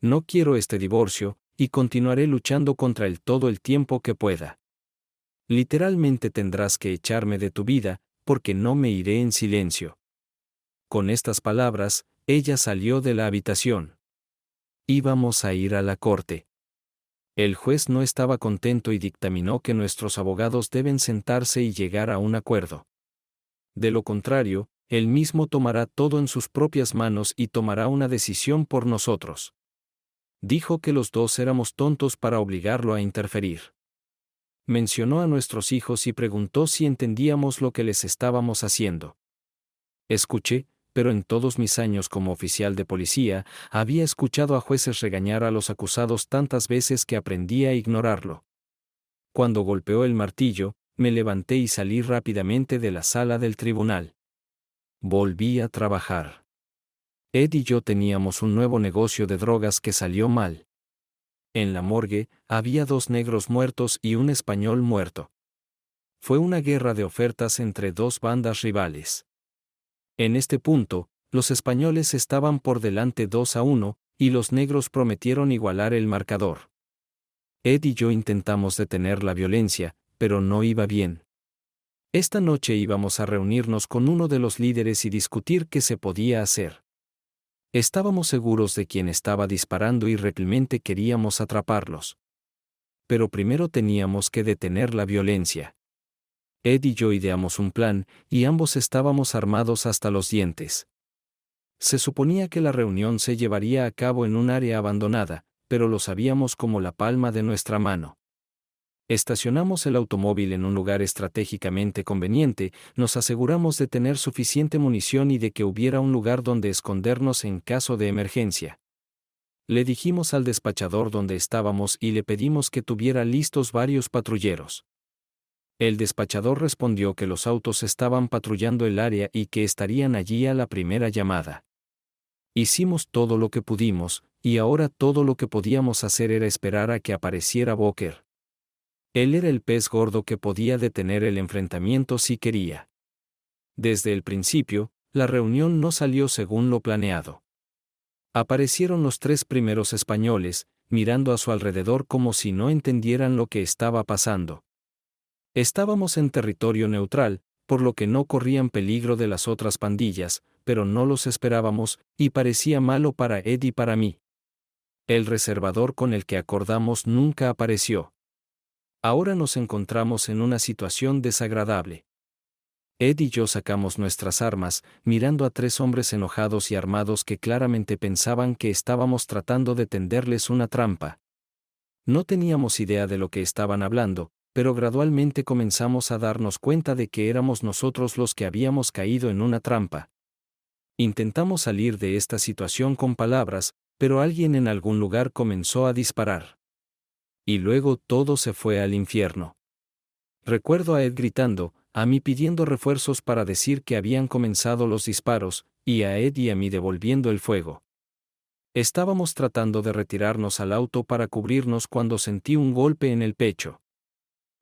No quiero este divorcio, y continuaré luchando contra él todo el tiempo que pueda. Literalmente tendrás que echarme de tu vida, porque no me iré en silencio. Con estas palabras, ella salió de la habitación. Íbamos a ir a la corte. El juez no estaba contento y dictaminó que nuestros abogados deben sentarse y llegar a un acuerdo. De lo contrario, él mismo tomará todo en sus propias manos y tomará una decisión por nosotros. Dijo que los dos éramos tontos para obligarlo a interferir. Mencionó a nuestros hijos y preguntó si entendíamos lo que les estábamos haciendo. Escuché, pero en todos mis años como oficial de policía, había escuchado a jueces regañar a los acusados tantas veces que aprendí a ignorarlo. Cuando golpeó el martillo, me levanté y salí rápidamente de la sala del tribunal. Volví a trabajar. Ed y yo teníamos un nuevo negocio de drogas que salió mal. En la morgue, había 2 negros muertos y un español muerto. Fue una guerra de ofertas entre 2 bandas rivales. En este punto, los españoles estaban por delante 2-1, y los negros prometieron igualar el marcador. Ed y yo intentamos detener la violencia, pero no iba bien. Esta noche íbamos a reunirnos con uno de los líderes y discutir qué se podía hacer. Estábamos seguros de quién estaba disparando y realmente queríamos atraparlos. Pero primero teníamos que detener la violencia. Ed y yo ideamos un plan, y ambos estábamos armados hasta los dientes. Se suponía que la reunión se llevaría a cabo en un área abandonada, pero lo sabíamos como la palma de nuestra mano. Estacionamos el automóvil en un lugar estratégicamente conveniente, nos aseguramos de tener suficiente munición y de que hubiera un lugar donde escondernos en caso de emergencia. Le dijimos al despachador dónde estábamos y le pedimos que tuviera listos varios patrulleros. El despachador respondió que los autos estaban patrullando el área y que estarían allí a la primera llamada. Hicimos todo lo que pudimos, y ahora todo lo que podíamos hacer era esperar a que apareciera Booker. Él era el pez gordo que podía detener el enfrentamiento si quería. Desde el principio, la reunión no salió según lo planeado. Aparecieron los 3 primeros españoles, mirando a su alrededor como si no entendieran lo que estaba pasando. Estábamos en territorio neutral, por lo que no corrían peligro de las otras pandillas, pero no los esperábamos, y parecía malo para Ed y para mí. El reservador con el que acordamos nunca apareció. Ahora nos encontramos en una situación desagradable. Ed y yo sacamos nuestras armas, mirando a 3 hombres enojados y armados que claramente pensaban que estábamos tratando de tenderles una trampa. No teníamos idea de lo que estaban hablando, pero gradualmente comenzamos a darnos cuenta de que éramos nosotros los que habíamos caído en una trampa. Intentamos salir de esta situación con palabras, pero alguien en algún lugar comenzó a disparar. Y luego todo se fue al infierno. Recuerdo a Ed gritando, a mí pidiendo refuerzos para decir que habían comenzado los disparos, y a Ed y a mí devolviendo el fuego. Estábamos tratando de retirarnos al auto para cubrirnos cuando sentí un golpe en el pecho.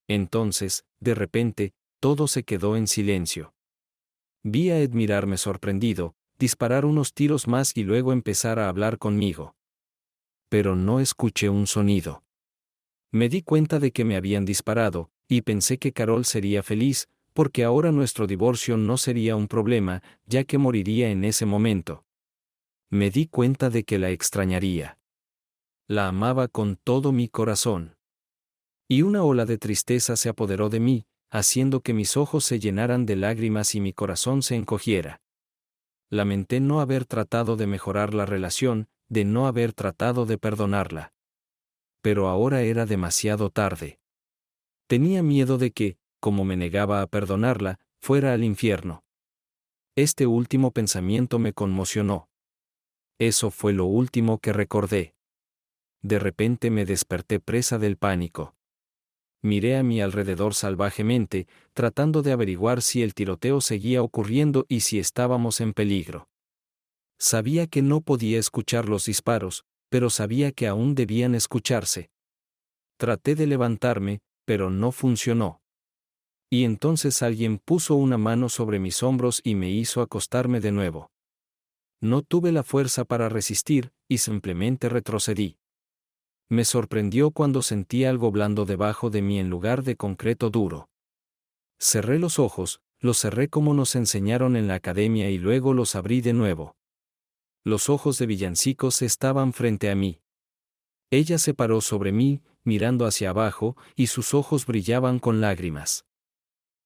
Entonces, de repente, todo se quedó en silencio. Vi a Ed mirarme sorprendido, disparar unos tiros más y luego empezar a hablar conmigo. Pero no escuché un sonido. Me di cuenta de que me habían disparado, y pensé que Carol sería feliz, porque ahora nuestro divorcio no sería un problema, ya que moriría en ese momento. Me di cuenta de que la extrañaría. La amaba con todo mi corazón. Y una ola de tristeza se apoderó de mí, haciendo que mis ojos se llenaran de lágrimas y mi corazón se encogiera. Lamenté no haber tratado de mejorar la relación, de no haber tratado de perdonarla. Pero ahora era demasiado tarde. Tenía miedo de que, como me negaba a perdonarla, fuera al infierno. Este último pensamiento me conmocionó. Eso fue lo último que recordé. De repente me desperté presa del pánico. Miré a mi alrededor salvajemente, tratando de averiguar si el tiroteo seguía ocurriendo y si estábamos en peligro. Sabía que no podía escuchar los disparos, pero sabía que aún debían escucharse. Traté de levantarme, pero no funcionó. Y entonces alguien puso una mano sobre mis hombros y me hizo acostarme de nuevo. No tuve la fuerza para resistir, y simplemente retrocedí. Me sorprendió cuando sentí algo blando debajo de mí en lugar de concreto duro. Cerré los ojos, los cerré como nos enseñaron en la academia y luego los abrí de nuevo. Los ojos de Villancicos estaban frente a mí. Ella se paró sobre mí, mirando hacia abajo, y sus ojos brillaban con lágrimas.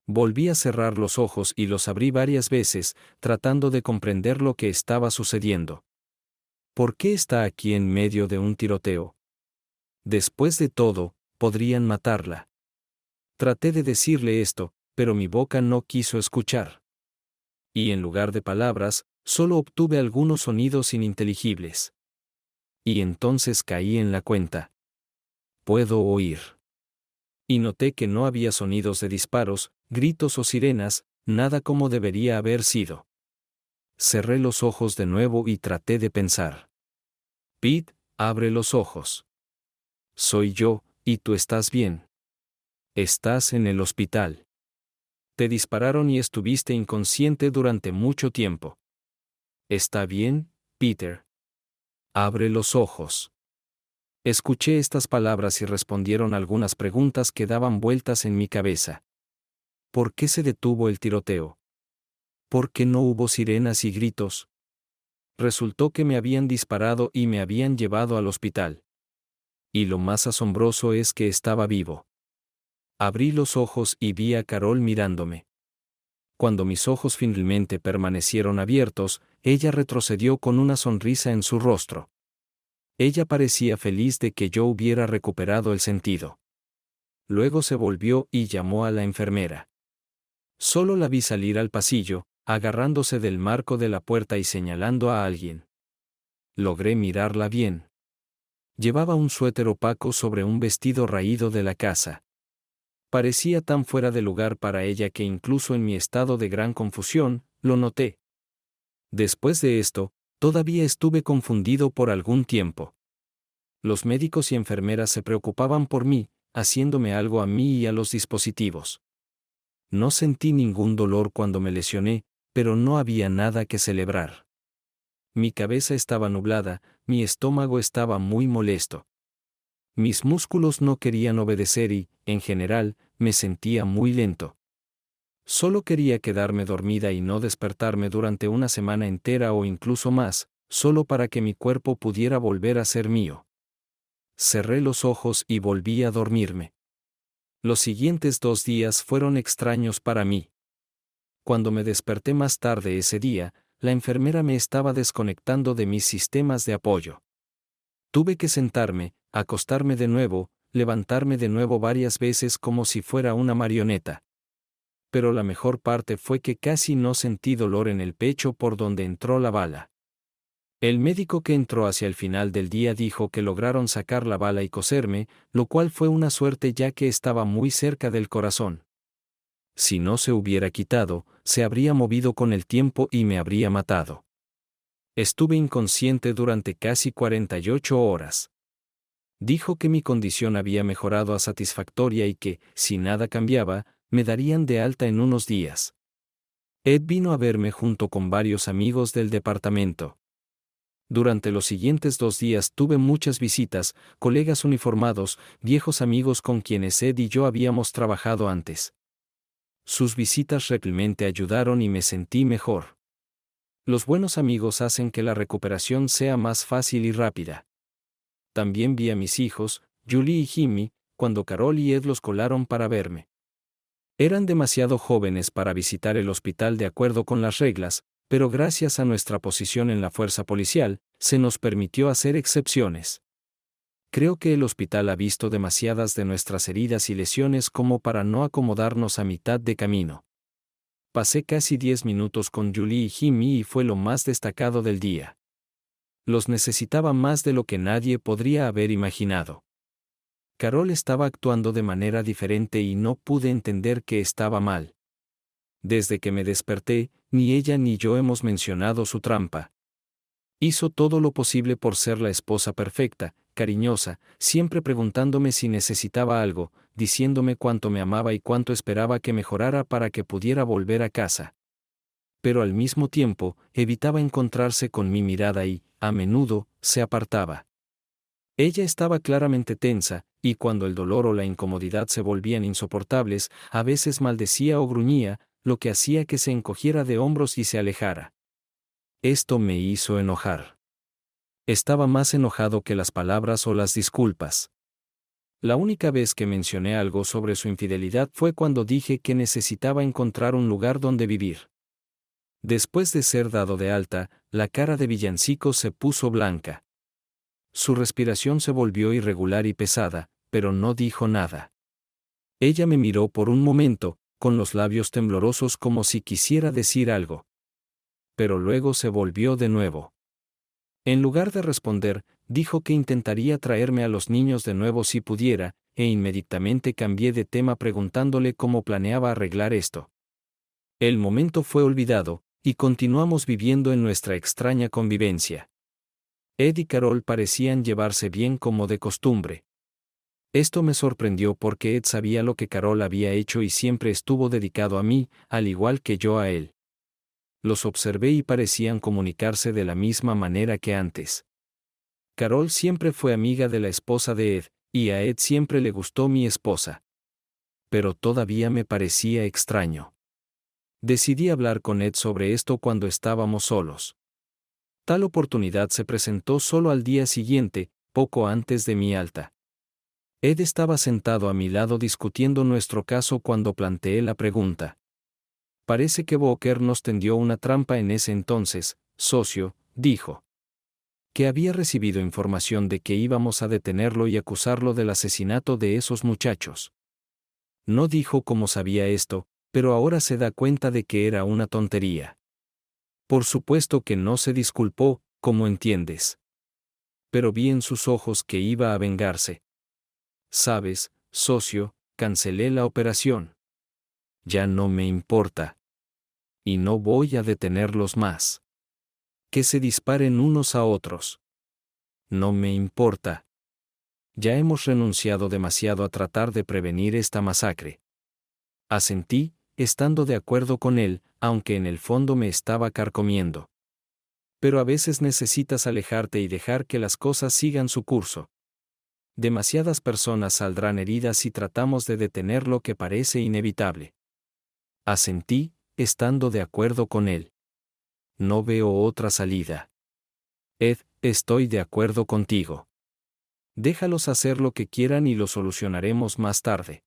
Volví a cerrar los ojos y los abrí varias veces, tratando de comprender lo que estaba sucediendo. ¿Por qué está aquí en medio de un tiroteo? Después de todo, podrían matarla. Traté de decirle esto, pero mi boca no quiso escuchar. Y en lugar de palabras, solo obtuve algunos sonidos ininteligibles. Y entonces caí en la cuenta. Puedo oír. Y noté que no había sonidos de disparos, gritos o sirenas, nada como debería haber sido. Cerré los ojos de nuevo y traté de pensar. Pete, abre los ojos. Soy yo, y tú estás bien. Estás en el hospital. Te dispararon y estuviste inconsciente durante mucho tiempo. ¿Está bien, Peter? Abre los ojos. Escuché estas palabras y respondieron algunas preguntas que daban vueltas en mi cabeza. ¿Por qué se detuvo el tiroteo? ¿Por qué no hubo sirenas y gritos? Resultó que me habían disparado y me habían llevado al hospital. Y lo más asombroso es que estaba vivo. Abrí los ojos y vi a Carol mirándome. Cuando mis ojos finalmente permanecieron abiertos, ella retrocedió con una sonrisa en su rostro. Ella parecía feliz de que yo hubiera recuperado el sentido. Luego se volvió y llamó a la enfermera. Solo la vi salir al pasillo, agarrándose del marco de la puerta y señalando a alguien. Logré mirarla bien. Llevaba un suéter opaco sobre un vestido raído de la casa. Parecía tan fuera de lugar para ella que incluso en mi estado de gran confusión, lo noté. Después de esto, todavía estuve confundido por algún tiempo. Los médicos y enfermeras se preocupaban por mí, haciéndome algo a mí y a los dispositivos. No sentí ningún dolor cuando me lesioné, pero no había nada que celebrar. Mi cabeza estaba nublada, mi estómago estaba muy molesto. Mis músculos no querían obedecer y, en general, me sentía muy lento. Solo quería quedarme dormida y no despertarme durante una semana entera o incluso más, solo para que mi cuerpo pudiera volver a ser mío. Cerré los ojos y volví a dormirme. Los siguientes 2 días fueron extraños para mí. Cuando me desperté más tarde ese día, la enfermera me estaba desconectando de mis sistemas de apoyo. Tuve que sentarme, acostarme de nuevo, levantarme de nuevo varias veces como si fuera una marioneta. Pero la mejor parte fue que casi no sentí dolor en el pecho por donde entró la bala. El médico que entró hacia el final del día dijo que lograron sacar la bala y coserme, lo cual fue una suerte ya que estaba muy cerca del corazón. Si no se hubiera quitado, se habría movido con el tiempo y me habría matado. Estuve inconsciente durante casi 48 horas. Dijo que mi condición había mejorado a satisfactoria y que, si nada cambiaba, me darían de alta en unos días. Ed vino a verme junto con varios amigos del departamento. Durante los siguientes 2 días tuve muchas visitas, colegas uniformados, viejos amigos con quienes Ed y yo habíamos trabajado antes. Sus visitas realmente ayudaron y me sentí mejor. Los buenos amigos hacen que la recuperación sea más fácil y rápida. También vi a mis hijos, Julie y Jimmy, cuando Carol y Ed los colaron para verme. Eran demasiado jóvenes para visitar el hospital de acuerdo con las reglas, pero gracias a nuestra posición en la fuerza policial, se nos permitió hacer excepciones. Creo que el hospital ha visto demasiadas de nuestras heridas y lesiones como para no acomodarnos a mitad de camino. Pasé casi 10 minutos con Julie y Jimmy y fue lo más destacado del día. Los necesitaba más de lo que nadie podría haber imaginado. Carol estaba actuando de manera diferente y no pude entender que estaba mal. Desde que me desperté, ni ella ni yo hemos mencionado su trampa. Hizo todo lo posible por ser la esposa perfecta, cariñosa, siempre preguntándome si necesitaba algo, diciéndome cuánto me amaba y cuánto esperaba que mejorara para que pudiera volver a casa. Pero al mismo tiempo, evitaba encontrarse con mi mirada y, a menudo, se apartaba. Ella estaba claramente tensa, y cuando el dolor o la incomodidad se volvían insoportables, a veces maldecía o gruñía, lo que hacía que se encogiera de hombros y se alejara. Esto me hizo enojar. Estaba más enojado que las palabras o las disculpas. La única vez que mencioné algo sobre su infidelidad fue cuando dije que necesitaba encontrar un lugar donde vivir. Después de ser dado de alta, la cara de Villancico se puso blanca. Su respiración se volvió irregular y pesada, pero no dijo nada. Ella me miró por un momento, con los labios temblorosos como si quisiera decir algo. Pero luego se volvió de nuevo. En lugar de responder, dijo que intentaría traerme a los niños de nuevo si pudiera, e inmediatamente cambié de tema preguntándole cómo planeaba arreglar esto. El momento fue olvidado, y continuamos viviendo en nuestra extraña convivencia. Ed y Carol parecían llevarse bien como de costumbre. Esto me sorprendió porque Ed sabía lo que Carol había hecho y siempre estuvo dedicado a mí, al igual que yo a él. Los observé y parecían comunicarse de la misma manera que antes. Carol siempre fue amiga de la esposa de Ed, y a Ed siempre le gustó mi esposa. Pero todavía me parecía extraño. Decidí hablar con Ed sobre esto cuando estábamos solos. Tal oportunidad se presentó solo al día siguiente, poco antes de mi alta. Ed estaba sentado a mi lado discutiendo nuestro caso cuando planteé la pregunta. Parece que Booker nos tendió una trampa en ese entonces, socio, dijo. Que había recibido información de que íbamos a detenerlo y acusarlo del asesinato de esos muchachos. No dijo cómo sabía esto, pero ahora se da cuenta de que era una tontería. Por supuesto que no se disculpó, como entiendes. Pero vi en sus ojos que iba a vengarse. Sabes, socio, cancelé la operación. Ya no me importa. Y no voy a detenerlos más. Que se disparen unos a otros. No me importa. Ya hemos renunciado demasiado a tratar de prevenir esta masacre. Asentí, estando de acuerdo con él, aunque en el fondo me estaba carcomiendo. Pero a veces necesitas alejarte y dejar que las cosas sigan su curso. Demasiadas personas saldrán heridas si tratamos de detener lo que parece inevitable. Asentí, estando de acuerdo con él. No veo otra salida. Ed, estoy de acuerdo contigo. Déjalos hacer lo que quieran y lo solucionaremos más tarde.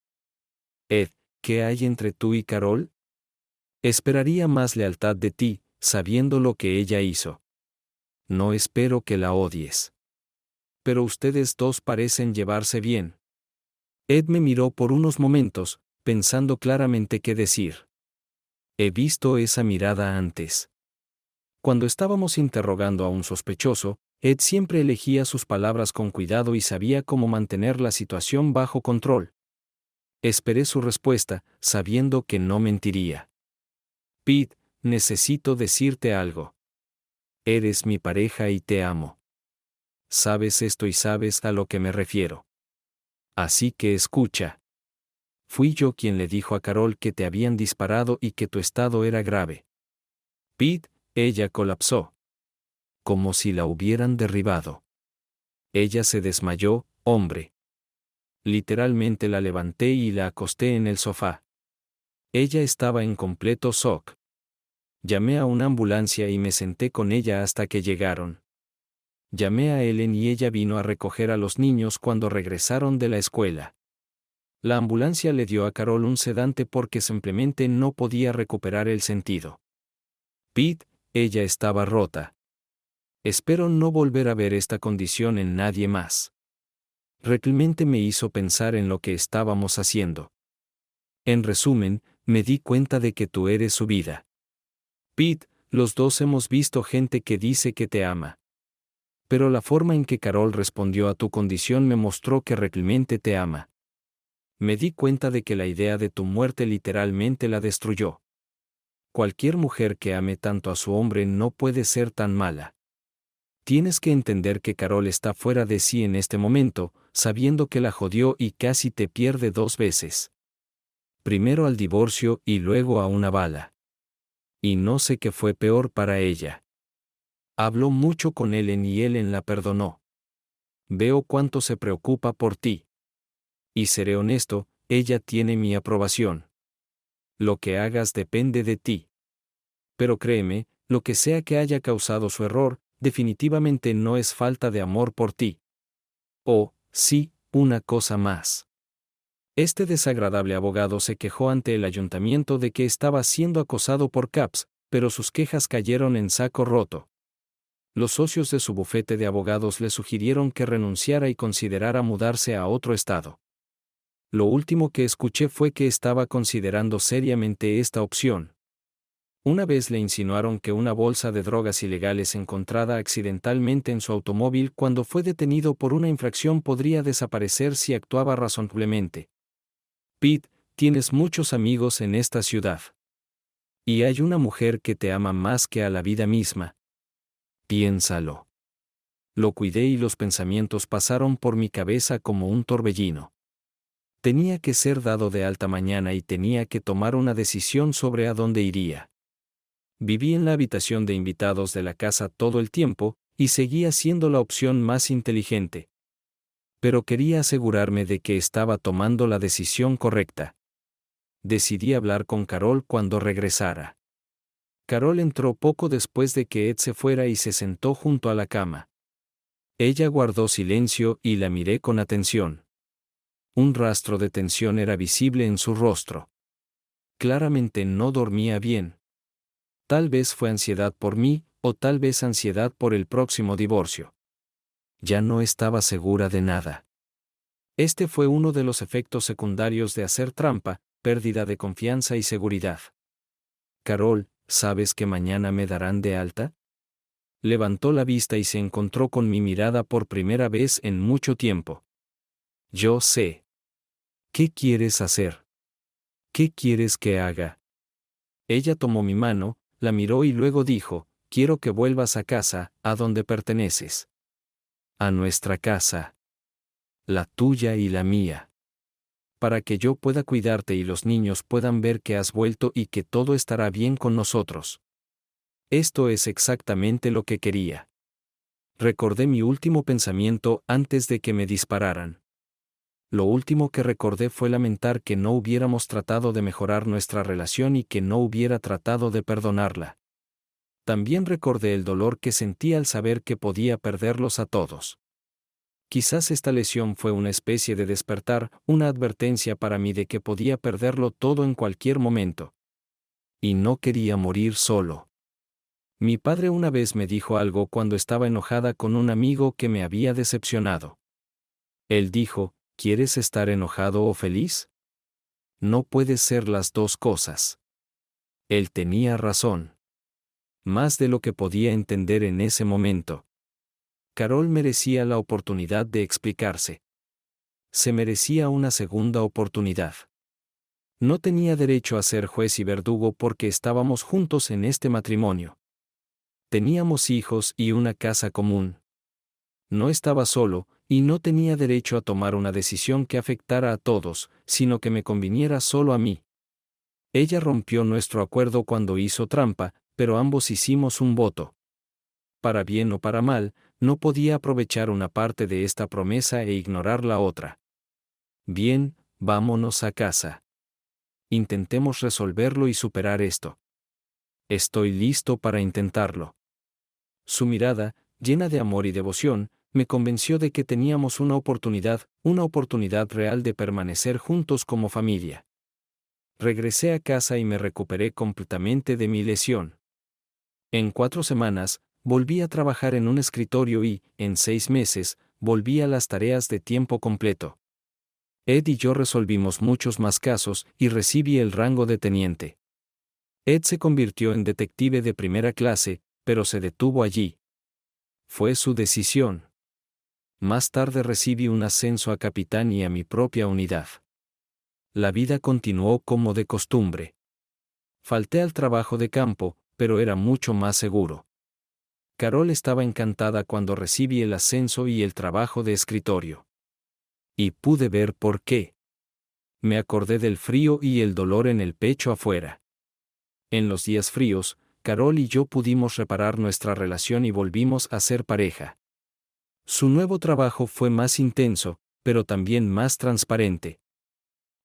Ed, ¿qué hay entre tú y Carol? Esperaría más lealtad de ti, sabiendo lo que ella hizo. No espero que la odies. Pero ustedes dos parecen llevarse bien. Ed me miró por unos momentos, pensando claramente qué decir. He visto esa mirada antes. Cuando estábamos interrogando a un sospechoso, Ed siempre elegía sus palabras con cuidado y sabía cómo mantener la situación bajo control. Esperé su respuesta, sabiendo que no mentiría. Pete, necesito decirte algo. Eres mi pareja y te amo. Sabes esto y sabes a lo que me refiero. Así que escucha. Fui yo quien le dijo a Carol que te habían disparado y que tu estado era grave. Pete, ella colapsó. Como si la hubieran derribado. Ella se desmayó, hombre. Literalmente la levanté y la acosté en el sofá. Ella estaba en completo shock. Llamé a una ambulancia y me senté con ella hasta que llegaron. Llamé a Ellen y ella vino a recoger a los niños cuando regresaron de la escuela. La ambulancia le dio a Carol un sedante porque simplemente no podía recuperar el sentido. Pete, ella estaba rota. Espero no volver a ver esta condición en nadie más. Realmente me hizo pensar en lo que estábamos haciendo. En resumen, me di cuenta de que tú eres su vida. Pete, los dos hemos visto gente que dice que te ama. Pero la forma en que Carol respondió a tu condición me mostró que realmente te ama. Me di cuenta de que la idea de tu muerte literalmente la destruyó. Cualquier mujer que ame tanto a su hombre no puede ser tan mala. Tienes que entender que Carol está fuera de sí en este momento, sabiendo que la jodió y casi te pierde 2 veces. Primero al divorcio y luego a una bala. Y no sé qué fue peor para ella. Habló mucho con Ellen y Ellen la perdonó. Veo cuánto se preocupa por ti. Y seré honesto, ella tiene mi aprobación. Lo que hagas depende de ti. Pero créeme, lo que sea que haya causado su error, definitivamente no es falta de amor por ti. Oh, sí, una cosa más. Este desagradable abogado se quejó ante el ayuntamiento de que estaba siendo acosado por Caps, pero sus quejas cayeron en saco roto. Los socios de su bufete de abogados le sugirieron que renunciara y considerara mudarse a otro estado. Lo último que escuché fue que estaba considerando seriamente esta opción. Una vez le insinuaron que una bolsa de drogas ilegales encontrada accidentalmente en su automóvil cuando fue detenido por una infracción podría desaparecer si actuaba razonablemente. Pete, tienes muchos amigos en esta ciudad. Y hay una mujer que te ama más que a la vida misma. Piénsalo. Lo cuidé y los pensamientos pasaron por mi cabeza como un torbellino. Tenía que ser dado de alta mañana y tenía que tomar una decisión sobre a dónde iría. Viví en la habitación de invitados de la casa todo el tiempo, y seguía siendo la opción más inteligente. Pero quería asegurarme de que estaba tomando la decisión correcta. Decidí hablar con Carol cuando regresara. Carol entró poco después de que Ed se fuera y se sentó junto a la cama. Ella guardó silencio y la miré con atención. Un rastro de tensión era visible en su rostro. Claramente no dormía bien. Tal vez fue ansiedad por mí, o tal vez ansiedad por el próximo divorcio. Ya no estaba segura de nada. Este fue uno de los efectos secundarios de hacer trampa, pérdida de confianza y seguridad. Carol, ¿sabes que mañana me darán de alta? Levantó la vista y se encontró con mi mirada por primera vez en mucho tiempo. Yo sé. ¿Qué quieres hacer? ¿Qué quieres que haga? Ella tomó mi mano, la miró y luego dijo, quiero que vuelvas a casa, a donde perteneces. A nuestra casa. La tuya y la mía. Para que yo pueda cuidarte y los niños puedan ver que has vuelto y que todo estará bien con nosotros. Esto es exactamente lo que quería. Recordé mi último pensamiento antes de que me dispararan. Lo último que recordé fue lamentar que no hubiéramos tratado de mejorar nuestra relación y que no hubiera tratado de perdonarla. También recordé el dolor que sentí al saber que podía perderlos a todos. Quizás esta lesión fue una especie de despertar, una advertencia para mí de que podía perderlo todo en cualquier momento. Y no quería morir solo. Mi padre una vez me dijo algo cuando estaba enojada con un amigo que me había decepcionado. Él dijo, ¿quieres estar enojado o feliz? No puedes ser las dos cosas. Él tenía razón. Más de lo que podía entender en ese momento. Carol merecía la oportunidad de explicarse. Se merecía una segunda oportunidad. No tenía derecho a ser juez y verdugo porque estábamos juntos en este matrimonio. Teníamos hijos y una casa común. No estaba solo, y no tenía derecho a tomar una decisión que afectara a todos, sino que me conviniera solo a mí. Ella rompió nuestro acuerdo cuando hizo trampa, pero ambos hicimos un voto. Para bien o para mal, no podía aprovechar una parte de esta promesa e ignorar la otra. Bien, vámonos a casa. Intentemos resolverlo y superar esto. Estoy listo para intentarlo. Su mirada, llena de amor y devoción, me convenció de que teníamos una oportunidad real de permanecer juntos como familia. Regresé a casa y me recuperé completamente de mi lesión. En 4 semanas, volví a trabajar en un escritorio y, en 6 meses, volví a las tareas de tiempo completo. Ed y yo resolvimos muchos más casos y recibí el rango de teniente. Ed se convirtió en detective de primera clase, pero se detuvo allí. Fue su decisión. Más tarde recibí un ascenso a capitán y a mi propia unidad. La vida continuó como de costumbre. Falté al trabajo de campo, pero era mucho más seguro. Carol estaba encantada cuando recibí el ascenso y el trabajo de escritorio. Y pude ver por qué. Me acordé del frío y el dolor en el pecho afuera. En los días fríos, Carol y yo pudimos reparar nuestra relación y volvimos a ser pareja. Su nuevo trabajo fue más intenso, pero también más transparente.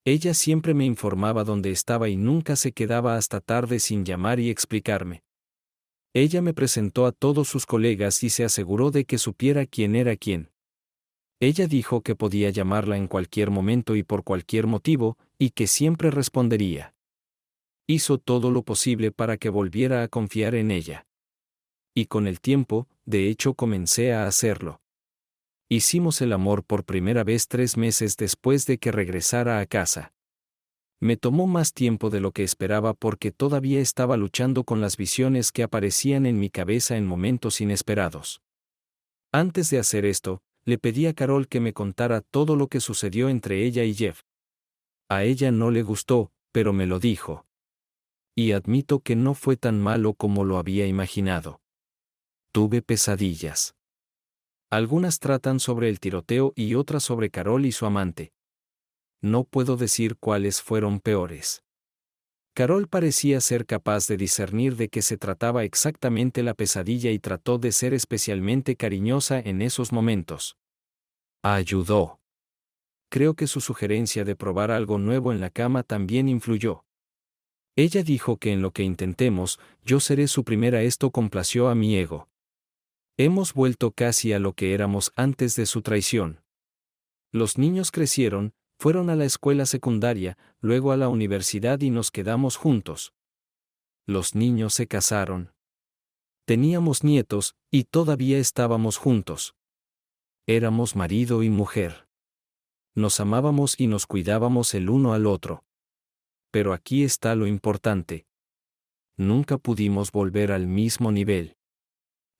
Ella siempre me informaba dónde estaba y nunca se quedaba hasta tarde sin llamar y explicarme. Ella me presentó a todos sus colegas y se aseguró de que supiera quién era quién. Ella dijo que podía llamarla en cualquier momento y por cualquier motivo, y que siempre respondería. Hizo todo lo posible para que volviera a confiar en ella. Y con el tiempo, de hecho, comencé a hacerlo. Hicimos el amor por primera vez 3 meses después de que regresara a casa. Me tomó más tiempo de lo que esperaba porque todavía estaba luchando con las visiones que aparecían en mi cabeza en momentos inesperados. Antes de hacer esto, le pedí a Carol que me contara todo lo que sucedió entre ella y Jeff. A ella no le gustó, pero me lo dijo. Y admito que no fue tan malo como lo había imaginado. Tuve pesadillas. Algunas tratan sobre el tiroteo y otras sobre Carol y su amante. No puedo decir cuáles fueron peores. Carol parecía ser capaz de discernir de qué se trataba exactamente la pesadilla y trató de ser especialmente cariñosa en esos momentos. Ayudó. Creo que su sugerencia de probar algo nuevo en la cama también influyó. Ella dijo que en lo que intentemos, yo seré su primera. Esto complació a mi ego. Hemos vuelto casi a lo que éramos antes de su traición. Los niños crecieron, fueron a la escuela secundaria, luego a la universidad y nos quedamos juntos. Los niños se casaron. Teníamos nietos, y todavía estábamos juntos. Éramos marido y mujer. Nos amábamos y nos cuidábamos el uno al otro. Pero aquí está lo importante. Nunca pudimos volver al mismo nivel.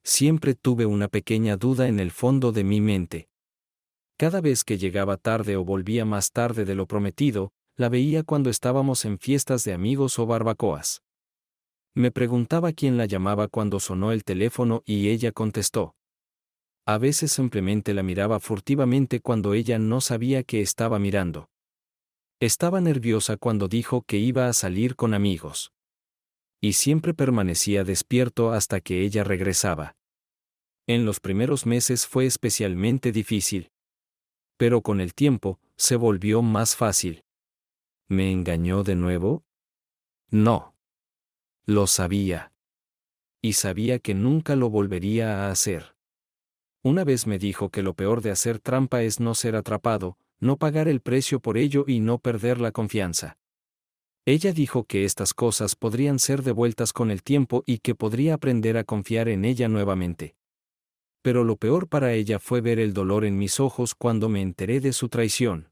Siempre tuve una pequeña duda en el fondo de mi mente. Cada vez que llegaba tarde o volvía más tarde de lo prometido, la veía cuando estábamos en fiestas de amigos o barbacoas. Me preguntaba quién la llamaba cuando sonó el teléfono y ella contestó. A veces simplemente la miraba furtivamente cuando ella no sabía que estaba mirando. Estaba nerviosa cuando dijo que iba a salir con amigos. Y siempre permanecía despierto hasta que ella regresaba. En los primeros meses fue especialmente difícil. Pero con el tiempo, se volvió más fácil. ¿Me engañó de nuevo? No. Lo sabía. Y sabía que nunca lo volvería a hacer. Una vez me dijo que lo peor de hacer trampa es no ser atrapado, no pagar el precio por ello y no perder la confianza. Ella dijo que estas cosas podrían ser devueltas con el tiempo y que podría aprender a confiar en ella nuevamente. Pero lo peor para ella fue ver el dolor en mis ojos cuando me enteré de su traición.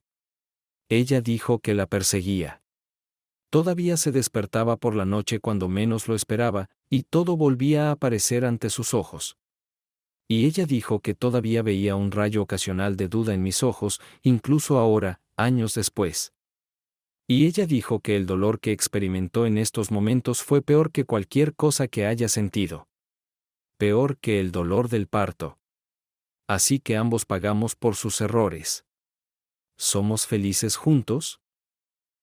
Ella dijo que la perseguía. Todavía se despertaba por la noche cuando menos lo esperaba, y todo volvía a aparecer ante sus ojos. Y ella dijo que todavía veía un rayo ocasional de duda en mis ojos, incluso ahora, años después. Y ella dijo que el dolor que experimentó en estos momentos fue peor que cualquier cosa que haya sentido. Peor que el dolor del parto. Así que ambos pagamos por sus errores. ¿Somos felices juntos?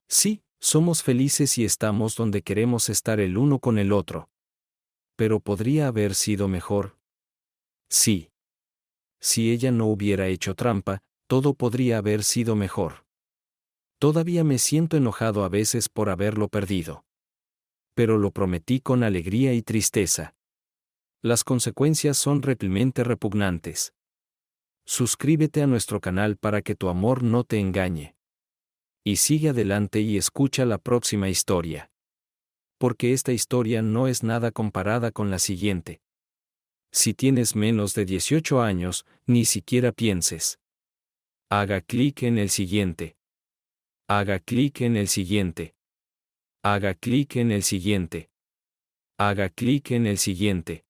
Sí, somos felices y estamos donde queremos estar el uno con el otro. Pero ¿podría haber sido mejor? Sí. Si ella no hubiera hecho trampa, todo podría haber sido mejor. Todavía me siento enojado a veces por haberlo perdido. Pero lo prometí con alegría y tristeza. Las consecuencias son realmente repugnantes. Suscríbete a nuestro canal para que tu amor no te engañe. Y sigue adelante y escucha la próxima historia. Porque esta historia no es nada comparada con la siguiente. Si tienes menos de 18 años, ni siquiera pienses. Haga clic en el siguiente. Haga clic en el siguiente. Haga clic en el siguiente. Haga clic en el siguiente.